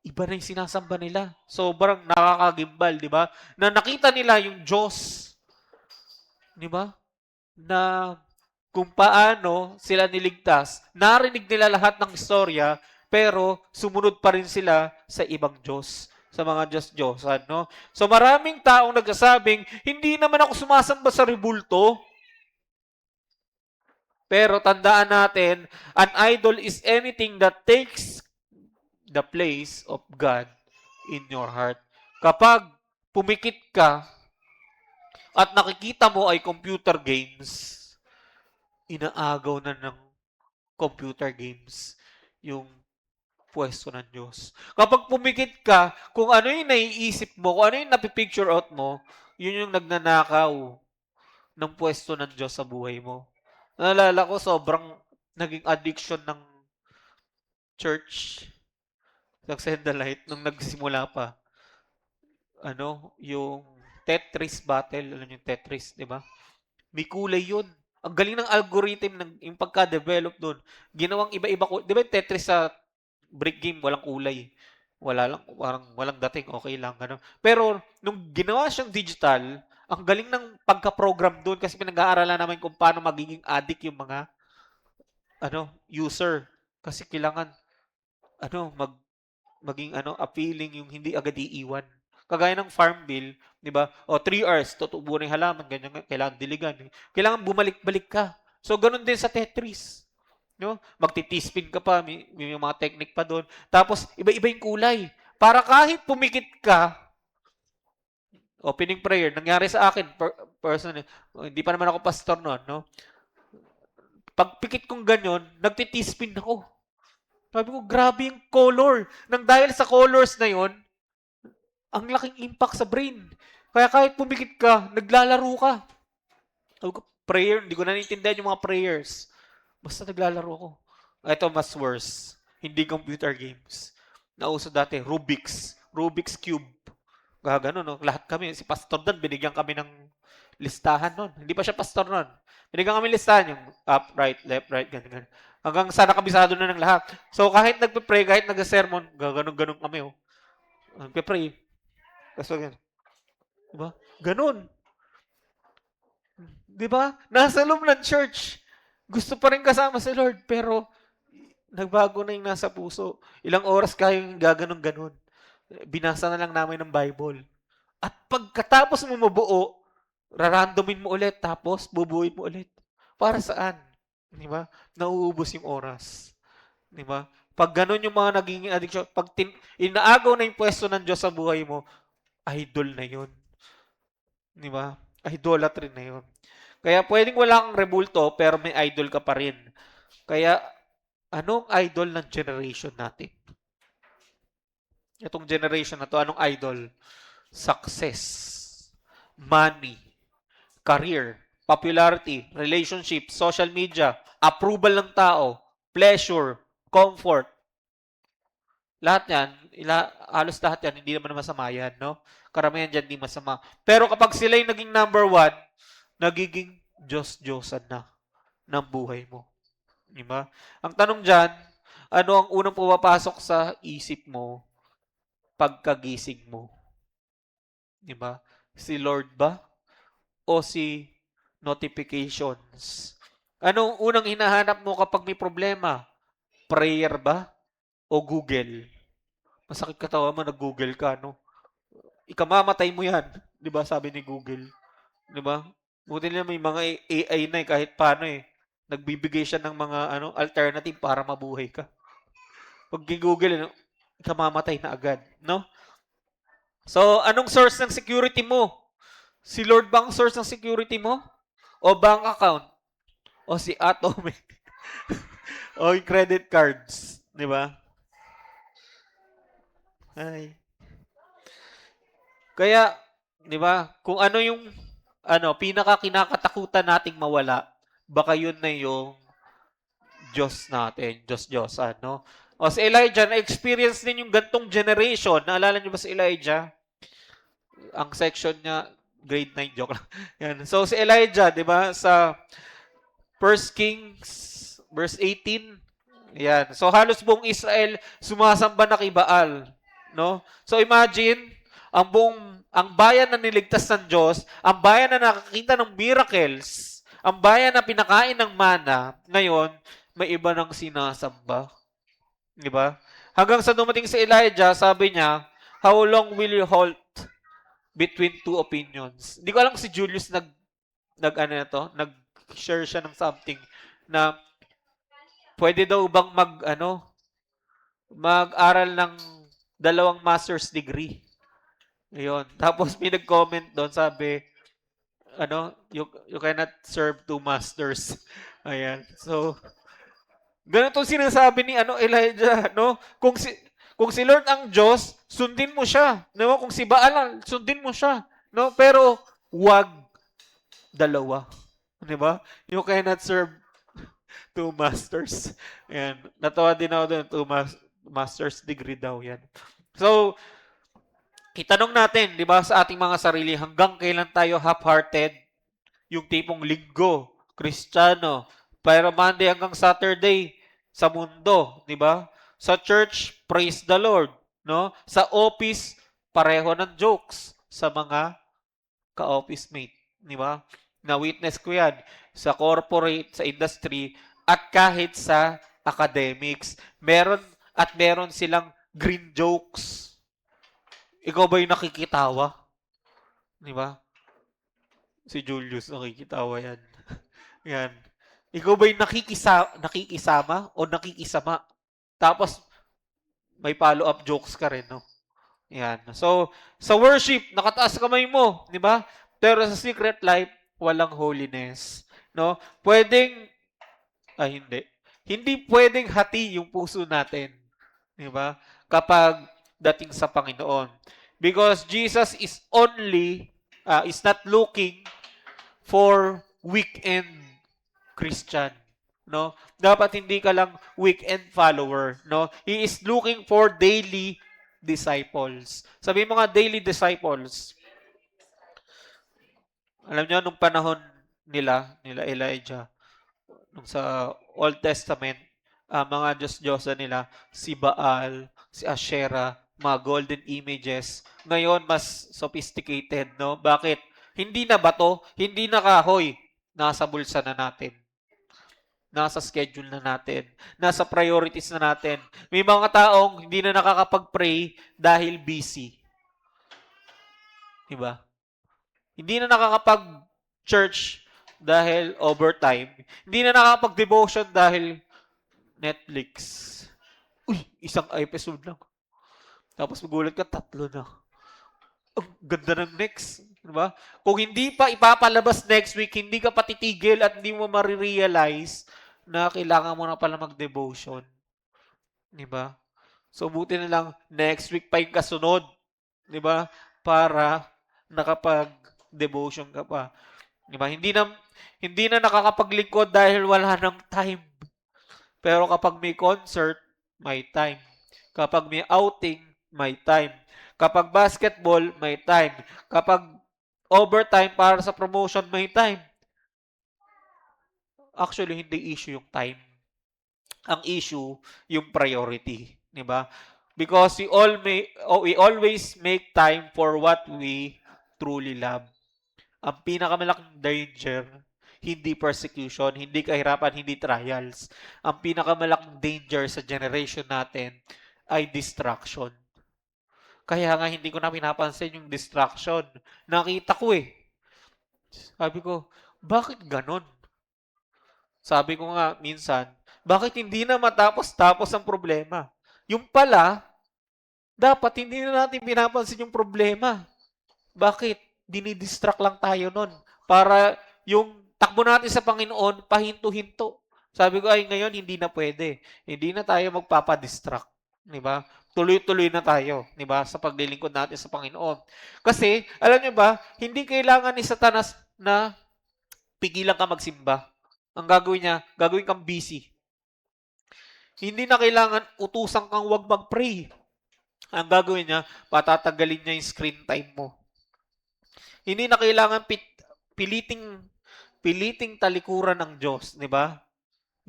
Iba na 'yung sinasamba nila. Sobrang nakakagimbal, 'di ba? Na nakita nila 'yung Diyos, 'di ba? Na kung paano sila niligtas. Narinig nila lahat ng istorya, pero sumunod pa rin sila sa ibang Diyos, sa mga Diyos-Diyosan, no? So maraming taong nagsasabing, hindi naman ako sumasamba sa rebulto, pero tandaan natin, an idol is anything that takes the place of God in your heart. Kapag pumikit ka at nakikita mo ay computer games, inaagaw na ng computer games yung pwesto ng Diyos. Kapag pumikit ka, kung ano yung naiisip mo, kung ano yung napipicture out mo, yun yung nagnanakaw ng pwesto ng Diyos sa buhay mo. Naalala ko, sobrang naging addiction ng church, Success the Light, nung nagsimula pa. Yung Tetris battle, alam yung Tetris, di ba? May kulay yun. Ang galing ng algorithm ng yung pagka-develop doon. Ginawang iba-iba ko. Di ba yung Tetris sa brick game, walang kulay. Wala lang, parang walang dating, okay lang. Ganun. Pero, nung ginawa siyang digital, ang galing ng pagka-program doon kasi pinag-aaralan naman kung paano magiging addict yung mga user. Kasi kailangan mag maging appealing yung hindi agad iiwan. Kagaya ng farm bill, 'di ba? O 3 hours tutubo na yung halaman, ganyan kailangan diligan. Kailangan bumalik-balik ka. So ganun din sa Tetris. No? Magti-T-spin ka pa, may mga technique pa doon. Tapos iba-iba yung kulay. Para kahit pumikit ka, opening prayer, nangyari sa akin personally, hindi pa naman ako pastor noon, no? Pag pikit kong ganyan, nagti-T-spin ako. Sabi ko, grabe yung color. Nang dahil sa colors na yon, ang laking impact sa brain. Kaya kahit pumikit ka, naglalaro ka. Sabi ko, prayer, hindi ko na naintindihan yung mga prayers. Basta naglalaro ako. Ito mas worse. Hindi computer games. Nauso dati, Rubik's Cube. Gagano, no? Lahat kami, si Pastor Dan, binigyan kami ng listahan nun. Hindi pa siya pastor nun. Binigyan kami listahan, yung up, right, left, right, ganyan. Hanggang sa nakabisado na ng lahat. So, kahit nagpe-pray, kahit nag-sermon, gaganon-ganon kami, oh. Nagpe-pray. Tapos, ganyan. Diba? Ganon. Diba? Nasa loob ng church. Gusto pa rin kasama si Lord, pero nagbago na yung nasa puso. Ilang oras kayong gaganon-ganon. Binasa na lang namin ng Bible. At pagkatapos mo mabuo, Rarandomin mo ulit, tapos bubuuin mo ulit. Para saan? Di ba? Nauubos yung oras. Di ba? Pag ganun yung mga naging addiction, pag inaagaw na yung pwesto ng Diyos sa buhay mo, idol na yun. Di ba? Idolatry na yun. Kaya pwedeng wala kang rebulto, pero may idol ka pa rin. Kaya, anong idol ng generation natin? Itong generation na to, anong idol? Success, money, career, popularity, relationship, social media, approval ng tao, pleasure, comfort. Lahat yan, halos lahat yan, hindi naman masama yan, no? Karamihan dyan, hindi masama. Pero kapag sila yung naging number one, nagiging Diyos-Diyosan na ng buhay mo. Di ba? Ang tanong dyan, ano ang unang pumapasok sa isip mo pagkagising mo? Di ba? Si Lord ba? O si notifications? Anong unang hinahanap mo kapag may problema? Prayer ba? O Google? Masakit katawan mo, nag-Google ka, no? Ikamamatay mo yan. Di ba? Sabi ni Google. Di ba? Buti nila may mga AI na kahit paano nagbibigay siya ng mga alternative para mabuhay ka. Pag Google, ikamamatay na agad, no? So, anong source ng security mo? Si Lord ba ang source ng security mo? O bank account? O si Atomy? O yung credit cards? Di ba? Ay. Kaya, di ba, kung ano yung pinaka kinakatakutan nating mawala, baka yun na yung Diyos natin, Diyos, ano? O si Elijah, na-experience din yung gantong generation. Naalala niyo ba si Elijah? Ang section niya, grade 9, joke lang. Yan. So si Elijah, di ba, sa 1 Kings, verse 18, yan. So halos buong Israel sumasamba na kay Baal, no? So imagine, ang bayan na niligtas ng Diyos, ang bayan na nakakita ng miracles, ang bayan na pinakain ng mana, ngayon may iba nang sinasamba. Di ba? Hanggang sa dumating si Elijah, sabi niya, how long will you halt between two opinions? Hindi ko alam si Julius nag-share siya ng something na pwede daw bang mag-aral ng 2 master's degree. Ayun. Tapos may nag-comment doon, sabi, you cannot serve 2 masters. Ayan. So, ganito sinasabi ni Elijah, no? Kung si Lord ang Diyos, sundin mo siya. No? Kung si Baal, sundin mo siya. No? Pero, wag dalawa. Di ba? You cannot serve 2 masters. Ayan. Natawa din ako doon, 2 master's degree daw yan. So, itanong natin, di ba, sa ating mga sarili, hanggang kailan tayo half-hearted? Yung tipong linggo, Kristiyano, pero Monday hanggang Saturday, sa mundo, di ba? Sa church, praise the Lord, no? Sa office, pareho ng jokes sa mga ka-office mate, di ba? Na-witness ko yan sa corporate, sa industry, at kahit sa academics. Meron silang green jokes. Ikaw ba yung nakikitawa? Di ba? Si Julius nakikitawa yan. Yan. Ikaw ba yung nakikisama o nakikisama? Tapos, may follow-up jokes ka rin, no? Yan. So, sa worship, nakataas kamay mo, di ba? Pero sa secret life, walang holiness. No? Hindi. Hindi pwedeng hati yung puso natin. Di ba? Kapag dating sa Panginoon. Because Jesus is not looking for weekend Christian, no? Dapat hindi ka lang weekend follower, no? He is looking for daily disciples. Sabi mo nga daily disciples. Alam niyo nung panahon nila Elijah, nung sa Old Testament, mga Diyos-Diyosa nila, si Baal, si Asherah, mga golden images. Ngayon, mas sophisticated, no? Bakit? Hindi na bato, hindi na kahoy, nasa bulsa na natin. Nasa schedule na natin. Nasa priorities na natin. May mga taong hindi na nakakapag-pray dahil busy. Diba? Hindi na nakakapag-church dahil overtime. Hindi na nakakapag-devotion dahil Netflix. Uy, isang episode lang. Tapos magulat ka, 3 na. Ang ganda ng next. Diba? Kung hindi pa ipapalabas next week, hindi ka patitigil at hindi mo marirealize na kailangan mo na pala mag-devotion. Diba? So, buti na lang next week pa yung kasunod. Diba? Para nakapag-devotion ka pa. Diba? Hindi na nakakapaglingkod dahil wala ng time. Pero kapag may concert, may time. Kapag may outing, may time. Kapag basketball, may time. Kapag overtime para sa promotion, may time. Actually, hindi issue yung time. Ang issue, yung priority. Di ba? Because we always make time for what we truly love. Ang pinakamalaking danger, hindi persecution, hindi kahirapan, hindi trials. Ang pinakamalaking danger sa generation natin ay distraction. Kaya nga hindi ko na pinapansin yung distraction. Nakita ko eh. Sabi ko, bakit ganon? Sabi ko nga minsan, bakit hindi na matapos-tapos ang problema? Yung pala, dapat hindi na natin pinapansin yung problema. Bakit? Dinidistract lang tayo nun. Para yung takbo natin sa Panginoon, pahinto-hinto. Sabi ko, ay ngayon, hindi na pwede. Hindi na tayo magpapadistract. Di ba? Tuloy-tuloy na tayo, di ba, sa paglilingkod natin sa Panginoon. Kasi, alam niyo ba, hindi kailangan ni Satanas na pigilan ka magsimba. Ang gagawin niya, gagawin kang busy. Hindi na kailangan utusan kang wag mag-pray. Ang gagawin niya, patatagalin niya yung screen time mo. Hindi na kailangan piliting talikuran ng Diyos, di ba?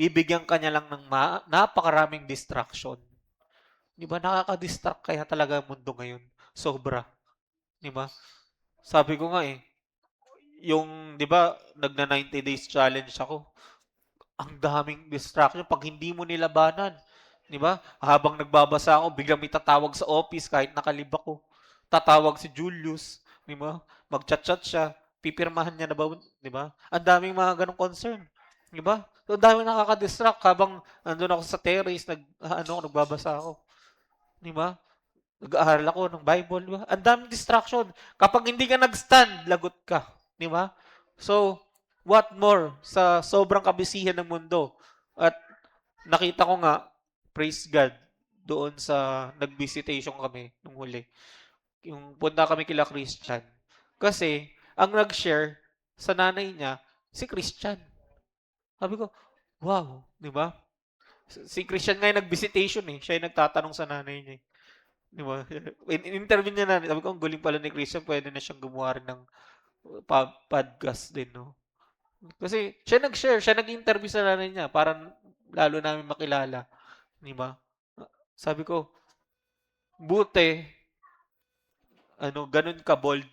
Bibigyan ka niya lang ng napakaraming distraction. Di ba? Nakaka-distract kaya talaga ang mundo ngayon. Sobra. Di ba? Sabi ko nga eh, yung, di ba, nagna 90 days challenge ako. Ang daming distraction pag hindi mo nilabanan. Di ba? Habang nagbabasa ako, biglang may tatawag sa office kahit nakalib ako. Tatawag si Julius, di ba? Magchat-chat siya, pipirmahan niya na ba, di ba? Ang daming mga ganong concern, di ba? So, ang daming nakaka-distract habang nandun ako sa terrace, nagbabasa ako, di ba? Nag-aaral ako ng Bible, di ba? Ang daming distraction. Kapag hindi ka nag-stand, lagot ka, di ba? So, what more sa sobrang kabisihan ng mundo? At nakita ko nga, praise God, doon sa nag-visitation kami nung huli. Yung punta kami kila Christian. Kasi, ang nag-share sa nanay niya, si Christian. Sabi ko, wow, di ba? Si Christian nga yung nag-visitation eh. Siya yung nagtatanong sa nanay niya. Di ba? In-interview niya na, sabi ko, ang galing pala ni Christian, pwede na siyang gumawa rin ng podcast din, no? Kasi siya nag-share, siya nag-interview sa nanay niya para lalo namin makilala. Di ba? Sabi ko, buti, ganun ka bold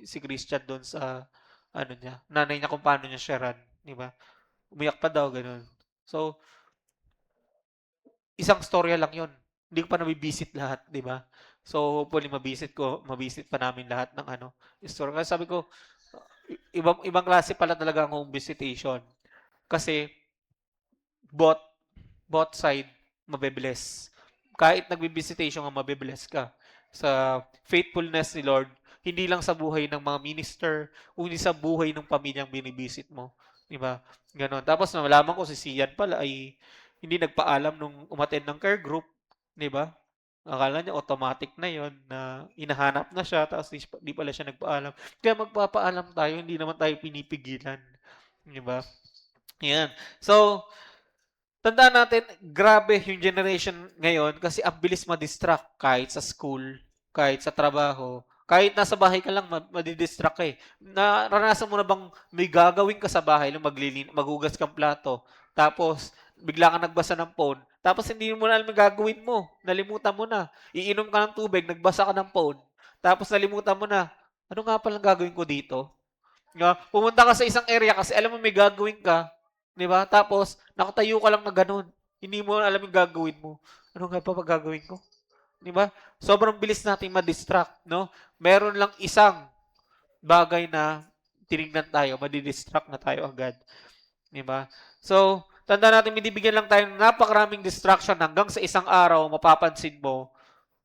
si Christian doon sa, niya, nanay niya kung paano niya sharean. Di ba? Umiyak pa daw, ganun. So, isang storya lang yon. Hindi ko pa nabibisit lahat, di ba? So, hopefully mabisit pa namin lahat ng story. Kasi sabi ko, ibang klase pala talaga ang home visitation. Kasi, both side, mabibless. Kahit nagbi-visitation ka, mabibless ka. Sa faithfulness ni Lord, hindi lang sa buhay ng mga minister, kundi sa buhay ng pamilyang binibisit mo. Di ba? Ganon. Tapos nalaman ko si Sian pala ay hindi nagpaalam nung umattend ng care group. Di ba? Akala niya automatic na yon na inahanap na siya tapos di pala siya nagpaalam. Kaya magpapaalam tayo, hindi naman tayo pinipigilan. Di ba? Yan. So, tandaan natin, grabe yung generation ngayon kasi ang bilis ma-distract kahit sa school, kahit sa trabaho, kahit nasa bahay ka lang, madidistract ka eh. Naranasan mo na bang may gagawin ka sa bahay, maghugas kang plato, tapos bigla ka nagbasa ng phone, tapos hindi mo na alam yung gagawin mo, nalimutan mo na. Iinom ka ng tubig, nagbasa ka ng phone, tapos nalimutan mo na, ano nga palang gagawin ko dito? Pumunta ka sa isang area kasi alam mo may gagawin ka, 'di ba? Tapos nakatayo ka lang na gano'n. Hindi mo alam yung gagawin mo. Ano nga ba gagawin ko? 'Di ba? Sobrang bilis nating ma-distract, no? Meron lang isang bagay na tinignan tayo, madidistract na tayo agad. Di ba? So, tanda natin, binibigyan lang tayo ng napakaraming distraction hanggang sa isang araw, mapapansin mo,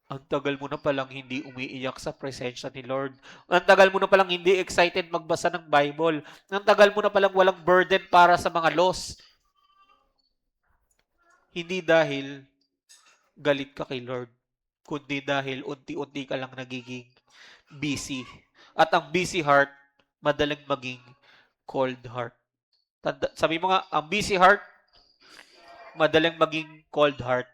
ang tagal mo na palang hindi umiiyak sa presensya ni Lord. Ang tagal mo na palang hindi excited magbasa ng Bible. Ang tagal mo na palang walang burden para sa mga lost. Hindi dahil galit ka kay Lord, kundi dahil unti-unti ka lang nagiging busy. At ang busy heart, madaling maging cold heart. Sabi mo nga, ang busy heart, madaling maging cold heart.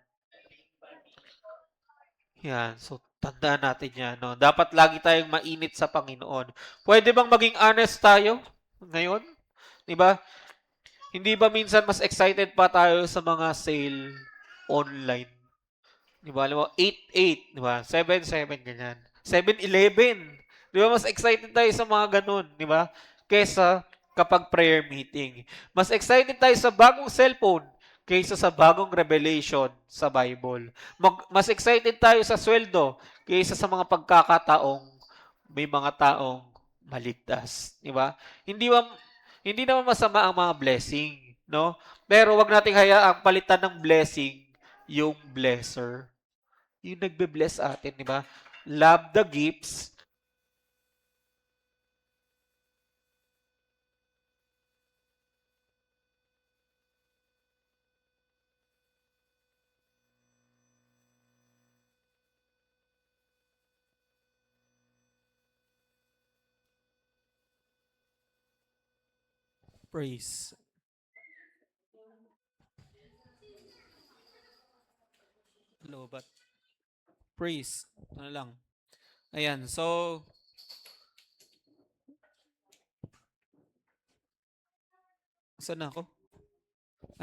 Yan. So, tandaan natin yan. No? Dapat lagi tayong mainit sa Panginoon. Pwede bang maging honest tayo ngayon? Diba? Hindi ba minsan mas excited pa tayo sa mga sale online? Diba? Alam mo, 8-8, diba? 7-7, ganyan. 7-11. Diba? Mas excited tayo sa mga ganun, diba? Kesa kapag prayer meeting. Mas excited tayo sa bagong cellphone kaysa sa bagong revelation sa Bible. Mas excited tayo sa sweldo kaysa sa mga pagkakataong may mga taong maligtas, di ba? Hindi naman masama ang mga blessing, no? Pero wag nating hayaang palitan ng blessing yung blesser. Yung nagbe-bless atin, di ba? Love the gifts. Praise. Hello, but praise. Ano lang. Ayan, so, saan na ako?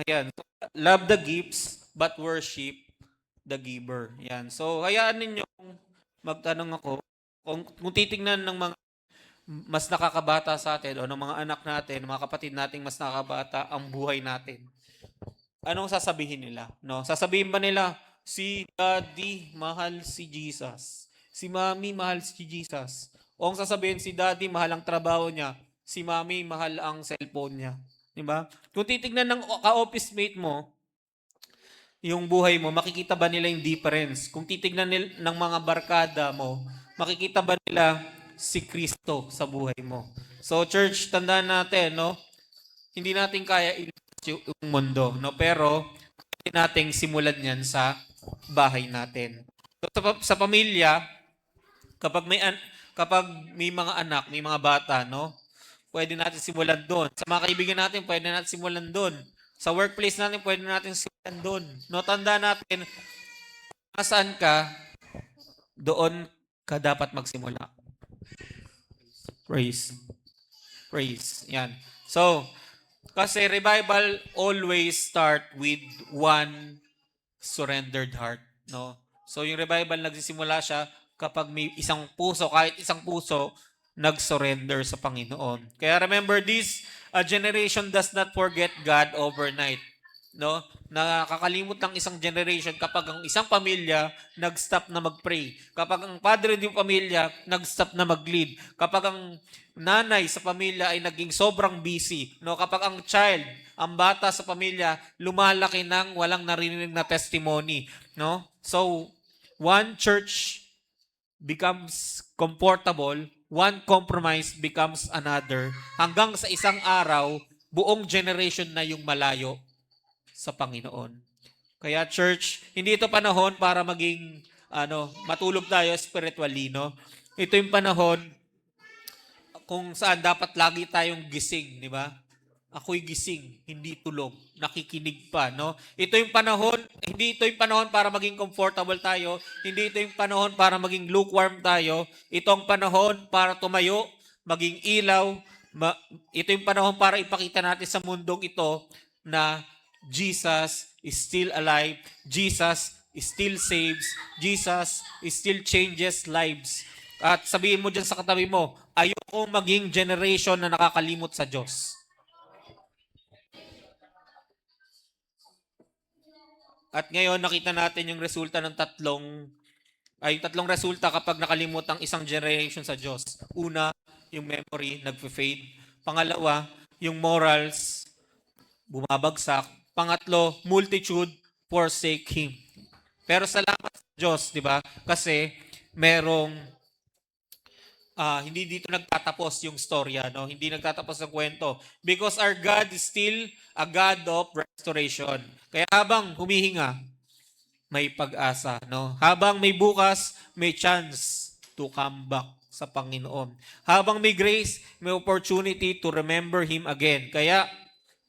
Ayan, so, love the gifts, but worship the giver. Yan. So, hayaan ninyo magtanong ako kung titingnan ng mga mas nakakabata sa atin o ng mga anak natin, mga kapatid nating mas nakakabata ang buhay natin. Anong sasabihin nila? No? Sasabihin ba nila, si Daddy mahal si Jesus. Si Mommy mahal si Jesus. O ang sasabihin, si Daddy mahal ang trabaho niya. Si Mommy mahal ang cellphone niya. Diba? Kung titignan ng ka-office mate mo, yung buhay mo, makikita ba nila yung difference? Kung titignan ng mga barkada mo, makikita ba nila si Kristo sa buhay mo? So church, tandaan natin, no? Hindi natin kaya ilipas yung mundo, no? Pero pwede nating simulan yan sa bahay natin. So, sa pamilya, kapag may mga anak, may mga bata, no? Pwede natin simulan doon. Sa mga kaibigan natin, pwede natin simulan doon. Sa workplace natin, pwede natin simulan doon. No, tanda natin, nasaan ka, doon ka dapat magsimula. Praise. Praise. Yan. So, kasi revival always start with one surrendered heart. No? So, yung revival nagsisimula siya kapag may isang puso, kahit isang puso, nag-surrender sa Panginoon. Kaya remember this, a generation does not forget God overnight. No? Nakakalimot ng isang generation kapag ang isang pamilya nag-stop na mag-pray. Kapag ang padre ng pamilya nag-stop na mag-lead. Kapag ang nanay sa pamilya ay naging sobrang busy. No? Kapag ang child, ang bata sa pamilya, lumalaki ng walang narinig na testimony. No? So, one church becomes comfortable, one compromise becomes another, hanggang sa isang araw, buong generation na yung malayo sa Panginoon. Kaya church, hindi ito panahon para maging matulog tayo spiritually, no? Ito yung panahon kung saan dapat lagi tayong gising, di ba? Ako'y gising, hindi tulog, nakikinig pa, no? Ito yung panahon, hindi ito yung panahon para maging comfortable tayo, hindi ito yung panahon para maging lukewarm tayo, ito ang panahon para tumayo, maging ilaw, ito yung panahon para ipakita natin sa mundong ito na Jesus is still alive, Jesus still saves, Jesus still changes lives. At sabihin mo dyan sa katabi mo, ayoko maging generation na nakakalimot sa Diyos. At ngayon, nakita natin yung resulta ng tatlong resulta kapag nakalimot ang isang generation sa Diyos. Una, yung memory nagfe-fade. Pangalawa, yung morals bumabagsak. Pangatlo, multitude forsake him. Pero salamat sa Diyos, di ba? Kasi merong hindi dito nagtatapos yung storya, no? Hindi nagtatapos ang kwento. Because our God is still a God of restoration. Kaya habang humihinga, may pag-asa, no? Habang may bukas, may chance to come back sa Panginoon. Habang may grace, may opportunity to remember Him again. Kaya,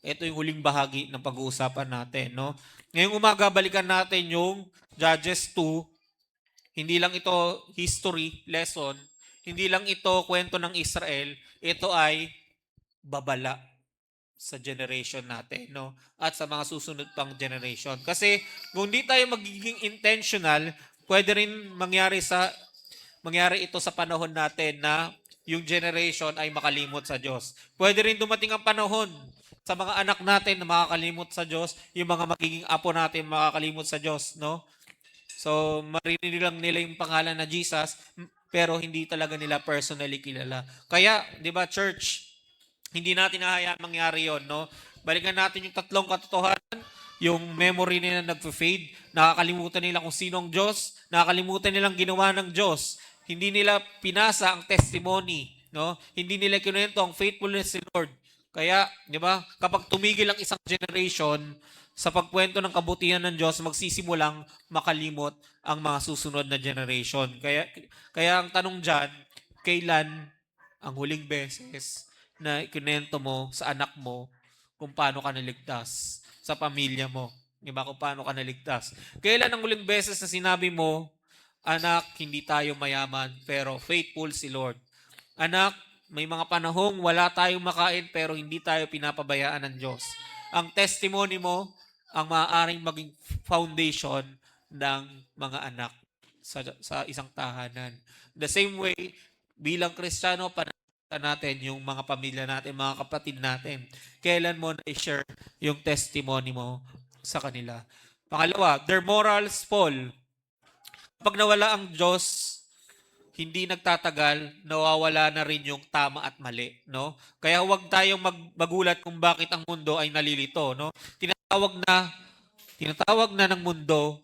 ito yung huling bahagi ng pag-uusapan natin, no? Ngayong umaga, balikan natin yung Judges 2. Hindi lang ito history lesson, hindi lang ito kwento ng Israel, ito ay babala sa generation natin, no? At sa mga susunod pang generation. Kasi kung di tayo magiging intentional, pwede rin mangyari ito sa panahon natin na yung generation ay makalimot sa Diyos. Pwede rin dumating ang panahon sa mga anak natin na makakalimot sa Diyos, yung mga magiging apo natin makakalimot sa Diyos, no? So, marinig lang nila yung pangalan na Jesus, pero hindi talaga nila personally kilala. Kaya, di ba, church, hindi natin hahayaan mangyari yon, no? Balikan natin yung tatlong katotohanan, yung memory nila nagfe-fade, nakakalimutan nila kung sino ang Diyos, nakakalimutan nilang ginawa ng Diyos, hindi nila pinasa ang testimony, no? Hindi nila kinuwento ang faithfulness ni Lord. Kaya, di ba, kapag tumigil ang isang generation sa pagkwento ng kabutihan ng Diyos, magsisimulang makalimot ang mga susunod na generation. Kaya ang tanong dyan, kailan ang huling beses na ikinento mo sa anak mo kung paano ka naligtas, sa pamilya mo, di ba, kung paano ka naligtas. Kailan ang huling beses na sinabi mo, anak, hindi tayo mayaman, pero faithful si Lord. Anak, may mga panahong wala tayong makain, pero hindi tayo pinapabayaan ng Diyos. Ang testimony mo, ang maaaring maging foundation ng mga anak sa isang tahanan. The same way, bilang Kristiyano, natin yung mga pamilya natin, mga kapatid natin. Kailan mo na-share yung testimony mo sa kanila? Pangalawa, their morals fall. Kapag nawala ang Diyos, hindi nagtatagal, nawawala na rin yung tama at mali, no? Kaya huwag tayong magulat kung bakit ang mundo ay nalilito, no? Tinatawag na ng mundo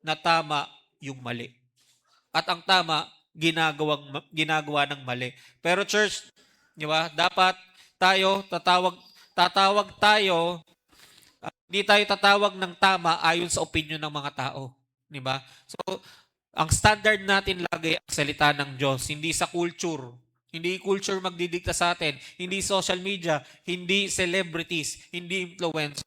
na tama yung mali. At ang tama, ginagawa ng mali. Pero church, di ba? Dapat tatawag tayo, hindi tayo tatawag ng tama ayon sa opinion ng mga tao. Di ba? So, ang standard natin lagi ang salita ng Diyos, hindi sa culture. Hindi culture magdidikta sa atin, hindi social media, hindi celebrities, hindi influence.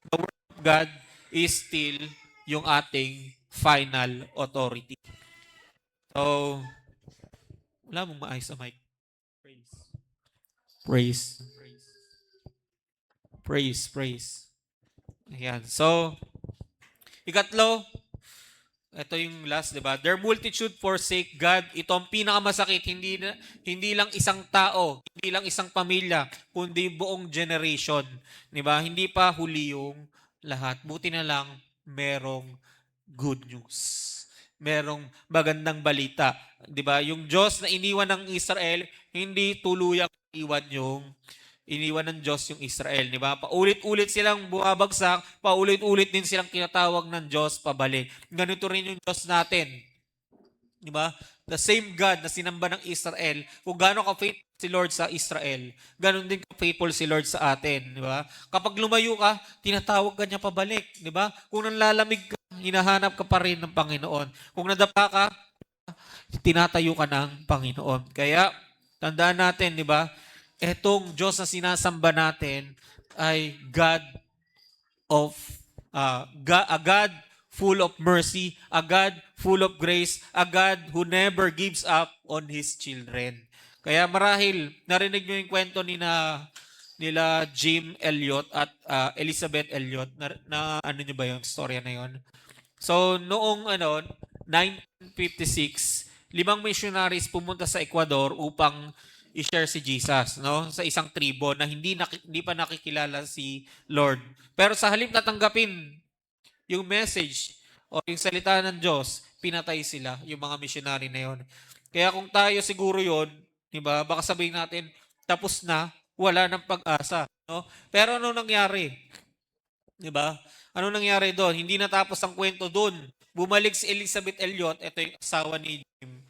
The Word of God is still yung ating final authority. So, wala mong maayos sa mic. Praise. Praise. Ayan. So, ikatlo, ito yung last, di ba? Their multitude forsake God. Ito ang pinakamasakit. Hindi lang isang tao, hindi lang isang pamilya, kundi buong generation. Di ba? Hindi pa huli yung lahat. Buti na lang merong good news. Merong magandang balita. Di ba? Yung Diyos na iniwan ng Israel, hindi tuluyang iniwan ng Diyos yung Israel, di ba? Paulit-ulit silang bumabagsak, paulit-ulit din silang tinatawag ng Diyos pabalik. Ganito rin yung Diyos natin. Di ba? The same God na sinamba ng Israel, kung gaano ka-faithful si Lord sa Israel, ganun din ka-faithful si Lord sa atin, di ba? Kapag lumayo ka, tinatawag ka niya pabalik, di ba? Kung nanlalamig ka, hinahanap ka pa rin ng Panginoon. Kung nadapa ka, tinatayo ka ng Panginoon. Kaya, tandaan natin, di ba? Etong Diyos na sinasamba natin ay a God full of mercy, a God full of grace, a God who never gives up on His children. Kaya marahil, narinig nyo yung kwento nila Jim Elliot at Elizabeth Elliot. Na ano nyo ba yung storya na yon? So, noong 1956, 5 missionaries pumunta sa Ecuador upang i-share si Jesus, no? Sa isang tribo na hindi pa nakikilala si Lord. Pero sa halip na tanggapin yung message o yung salita ng Diyos, pinatay sila, yung mga missionary na yon. Kaya kung tayo siguro yon, 'Di ba? Baka sabihin natin, tapos na, wala ng pag-asa, no? Pero ano nangyari? 'Di ba? Ano nangyari doon? Hindi natapos ang kwento doon. Bumalik si Elizabeth Elliot, ito yung asawa ni Jim,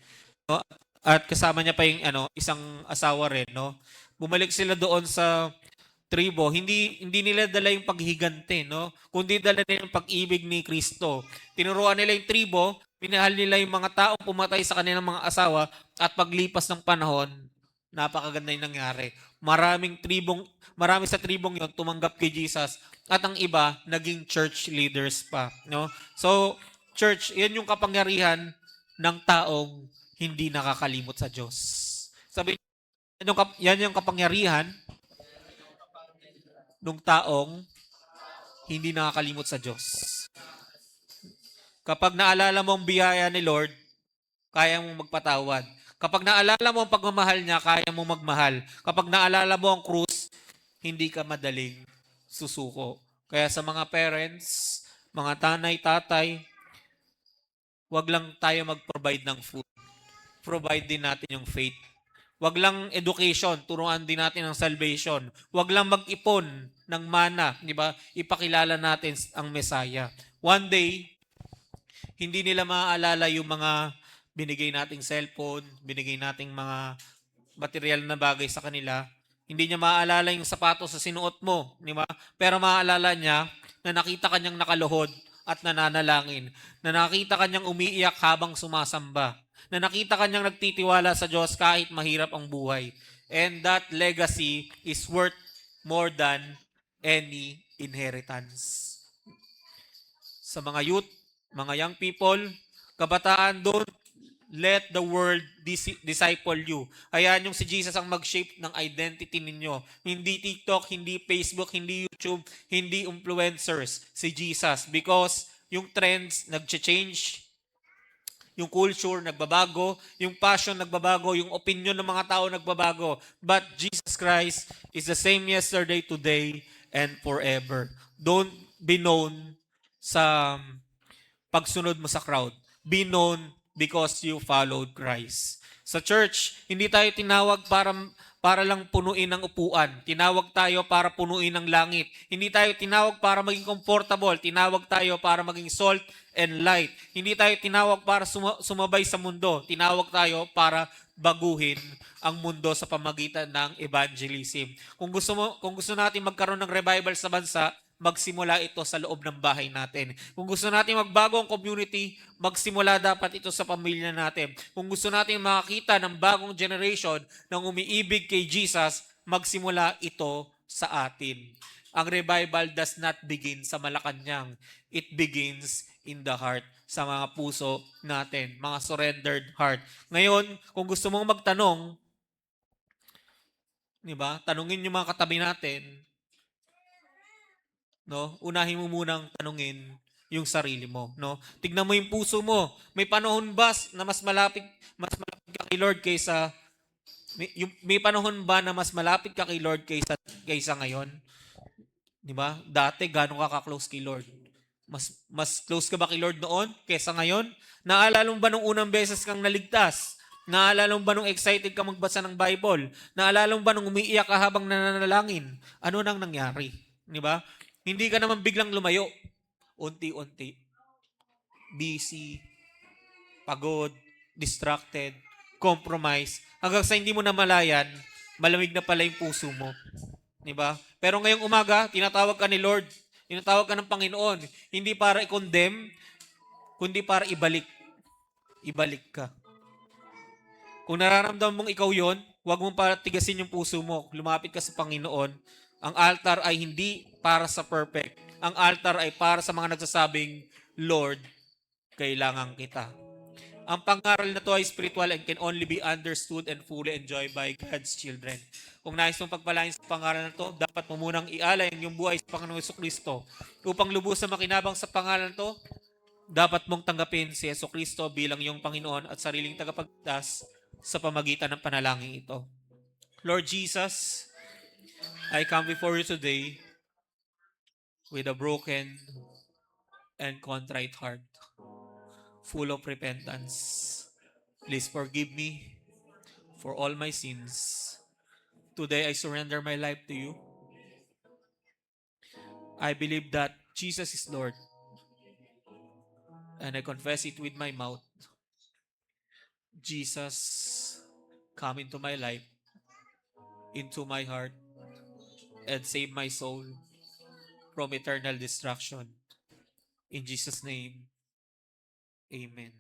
no? At kasama niya pa yung isang asawa rin, no? Bumalik sila doon sa tribo, hindi nila dala yung paghigante, no? Kundi dala nila yung pag-ibig ni Kristo. Tinuruan nila yung tribo, minahal nila yung mga taong pumatay sa kanilang mga asawa, at paglipas ng panahon, napakaganda yung nangyari. Marami sa tribong yon tumanggap kay Jesus, at ang iba naging church leaders pa, no? So, church, yan yung kapangyarihan ng taong hindi nakakalimot sa Diyos. Sabi, yan yung kapangyarihan ng taong hindi nakakalimot sa Diyos. Kapag naalala mo ang biyaya ni Lord, kaya mong magpatawad. Kapag naalala mo ang pagmamahal niya, kaya mong magmahal. Kapag naalala mo ang krus, hindi ka madaling susuko. Kaya sa mga parents, mga tanay, tatay, wag lang tayo mag-provide ng food. Provide din natin yung faith. Wag lang education, turuan din natin ang salvation. Wag lang mag-ipon ng mana, di ba? Ipakilala natin ang Messiah. One day, hindi nila maaalala yung mga binigay nating cellphone, binigay nating mga material na bagay sa kanila. Hindi niya maaalala yung sapatos sa sinuot mo, di ba? Pero maaalala niya na nakita kanyang nakaluhod at nananalangin, na nakita kanyang umiiyak habang sumasamba, na nakita kanyang nagtitiwala sa Diyos kahit mahirap ang buhay. And that legacy is worth more than any inheritance. Sa mga youth, mga young people, kabataan, don't let the world disciple you. Hayaan yung si Jesus ang mag-shape ng identity ninyo. Hindi TikTok, hindi Facebook, hindi YouTube, hindi influencers. Si Jesus. Because yung trends nag-change, yung culture nagbabago, yung passion nagbabago, yung opinion ng mga tao nagbabago. But Jesus Christ is the same yesterday, today, and forever. Don't be known sa pagsunod mo sa crowd. Be known because you followed Christ. Sa church, hindi tayo tinawag para lang punuin ang upuan. Tinawag tayo para punuin ang langit. Hindi tayo tinawag para maging comfortable. Tinawag tayo para maging salt and light. Hindi tayo tinawag para sumabay sa mundo. Tinawag tayo para baguhin ang mundo sa pamagitan ng evangelism. Kung gusto natin magkaroon ng revival sa bansa, magsimula ito sa loob ng bahay natin. Kung gusto natin magbago ang community, magsimula dapat ito sa pamilya natin. Kung gusto natin makakita ng bagong generation ng umiibig kay Jesus, magsimula ito sa atin. Ang revival does not begin sa Malacanang. It begins in the heart, sa mga puso natin, mga surrendered heart. Ngayon, kung gusto mong magtanong, di ba? Tanungin yung mga katabi natin, no? Unahin mo munang tanungin yung sarili mo, no? Tignan mo yung puso mo. May panahon ba na mas malapit ka kay Lord kaysa may panahon ba na mas malapit ka kay Lord kaysa ngayon? 'Di ba? Dati gaano ka ka-close kay Lord? Mas close ka ba kay Lord noon kaysa ngayon? Naalala mo ba nung unang beses kang naligtas? Naalala mo ba nung excited ka magbasa ng Bible? Naalala mo ba nung umiiyak ka habang nananalangin? Ano nang nangyari? 'Di ba? Hindi ka naman biglang lumayo. Unti-unti. Busy, pagod, distracted, compromise. Hanggang sa hindi mo namalayan, malamig na pala yung puso mo. 'Di ba? Pero ngayong umaga, tinatawag ka ni Lord. Tinatawag ka ng Panginoon. Hindi para i-condemn, kundi para ibalik. Ibalik ka. Kung nararamdaman mong ikaw yon, huwag mong patigasin yung puso mo. Lumapit ka sa Panginoon. Ang altar ay hindi para sa perfect. Ang altar ay para sa mga nagsasabing, Lord, kailangan kita. Ang pangaral na to ay spiritual and can only be understood and fully enjoyed by God's children. Kung nais mong pagpalain sa pangaral na to, dapat mo munang ialay ang iyong buhay sa Panginoong Jesucristo. Upang lubusan makinabang sa pangaral na to, dapat mong tanggapin si Jesucristo bilang iyong Panginoon at sariling tagapagligtas sa pamagitan ng panalangin ito. Lord Jesus, I come before you today with a broken and contrite heart, full of repentance. Please forgive me for all my sins. Today, I surrender my life to you. I believe that Jesus is Lord, and I confess it with my mouth. Jesus, come into my life, into my heart, and save my soul from eternal destruction. In Jesus' name, amen.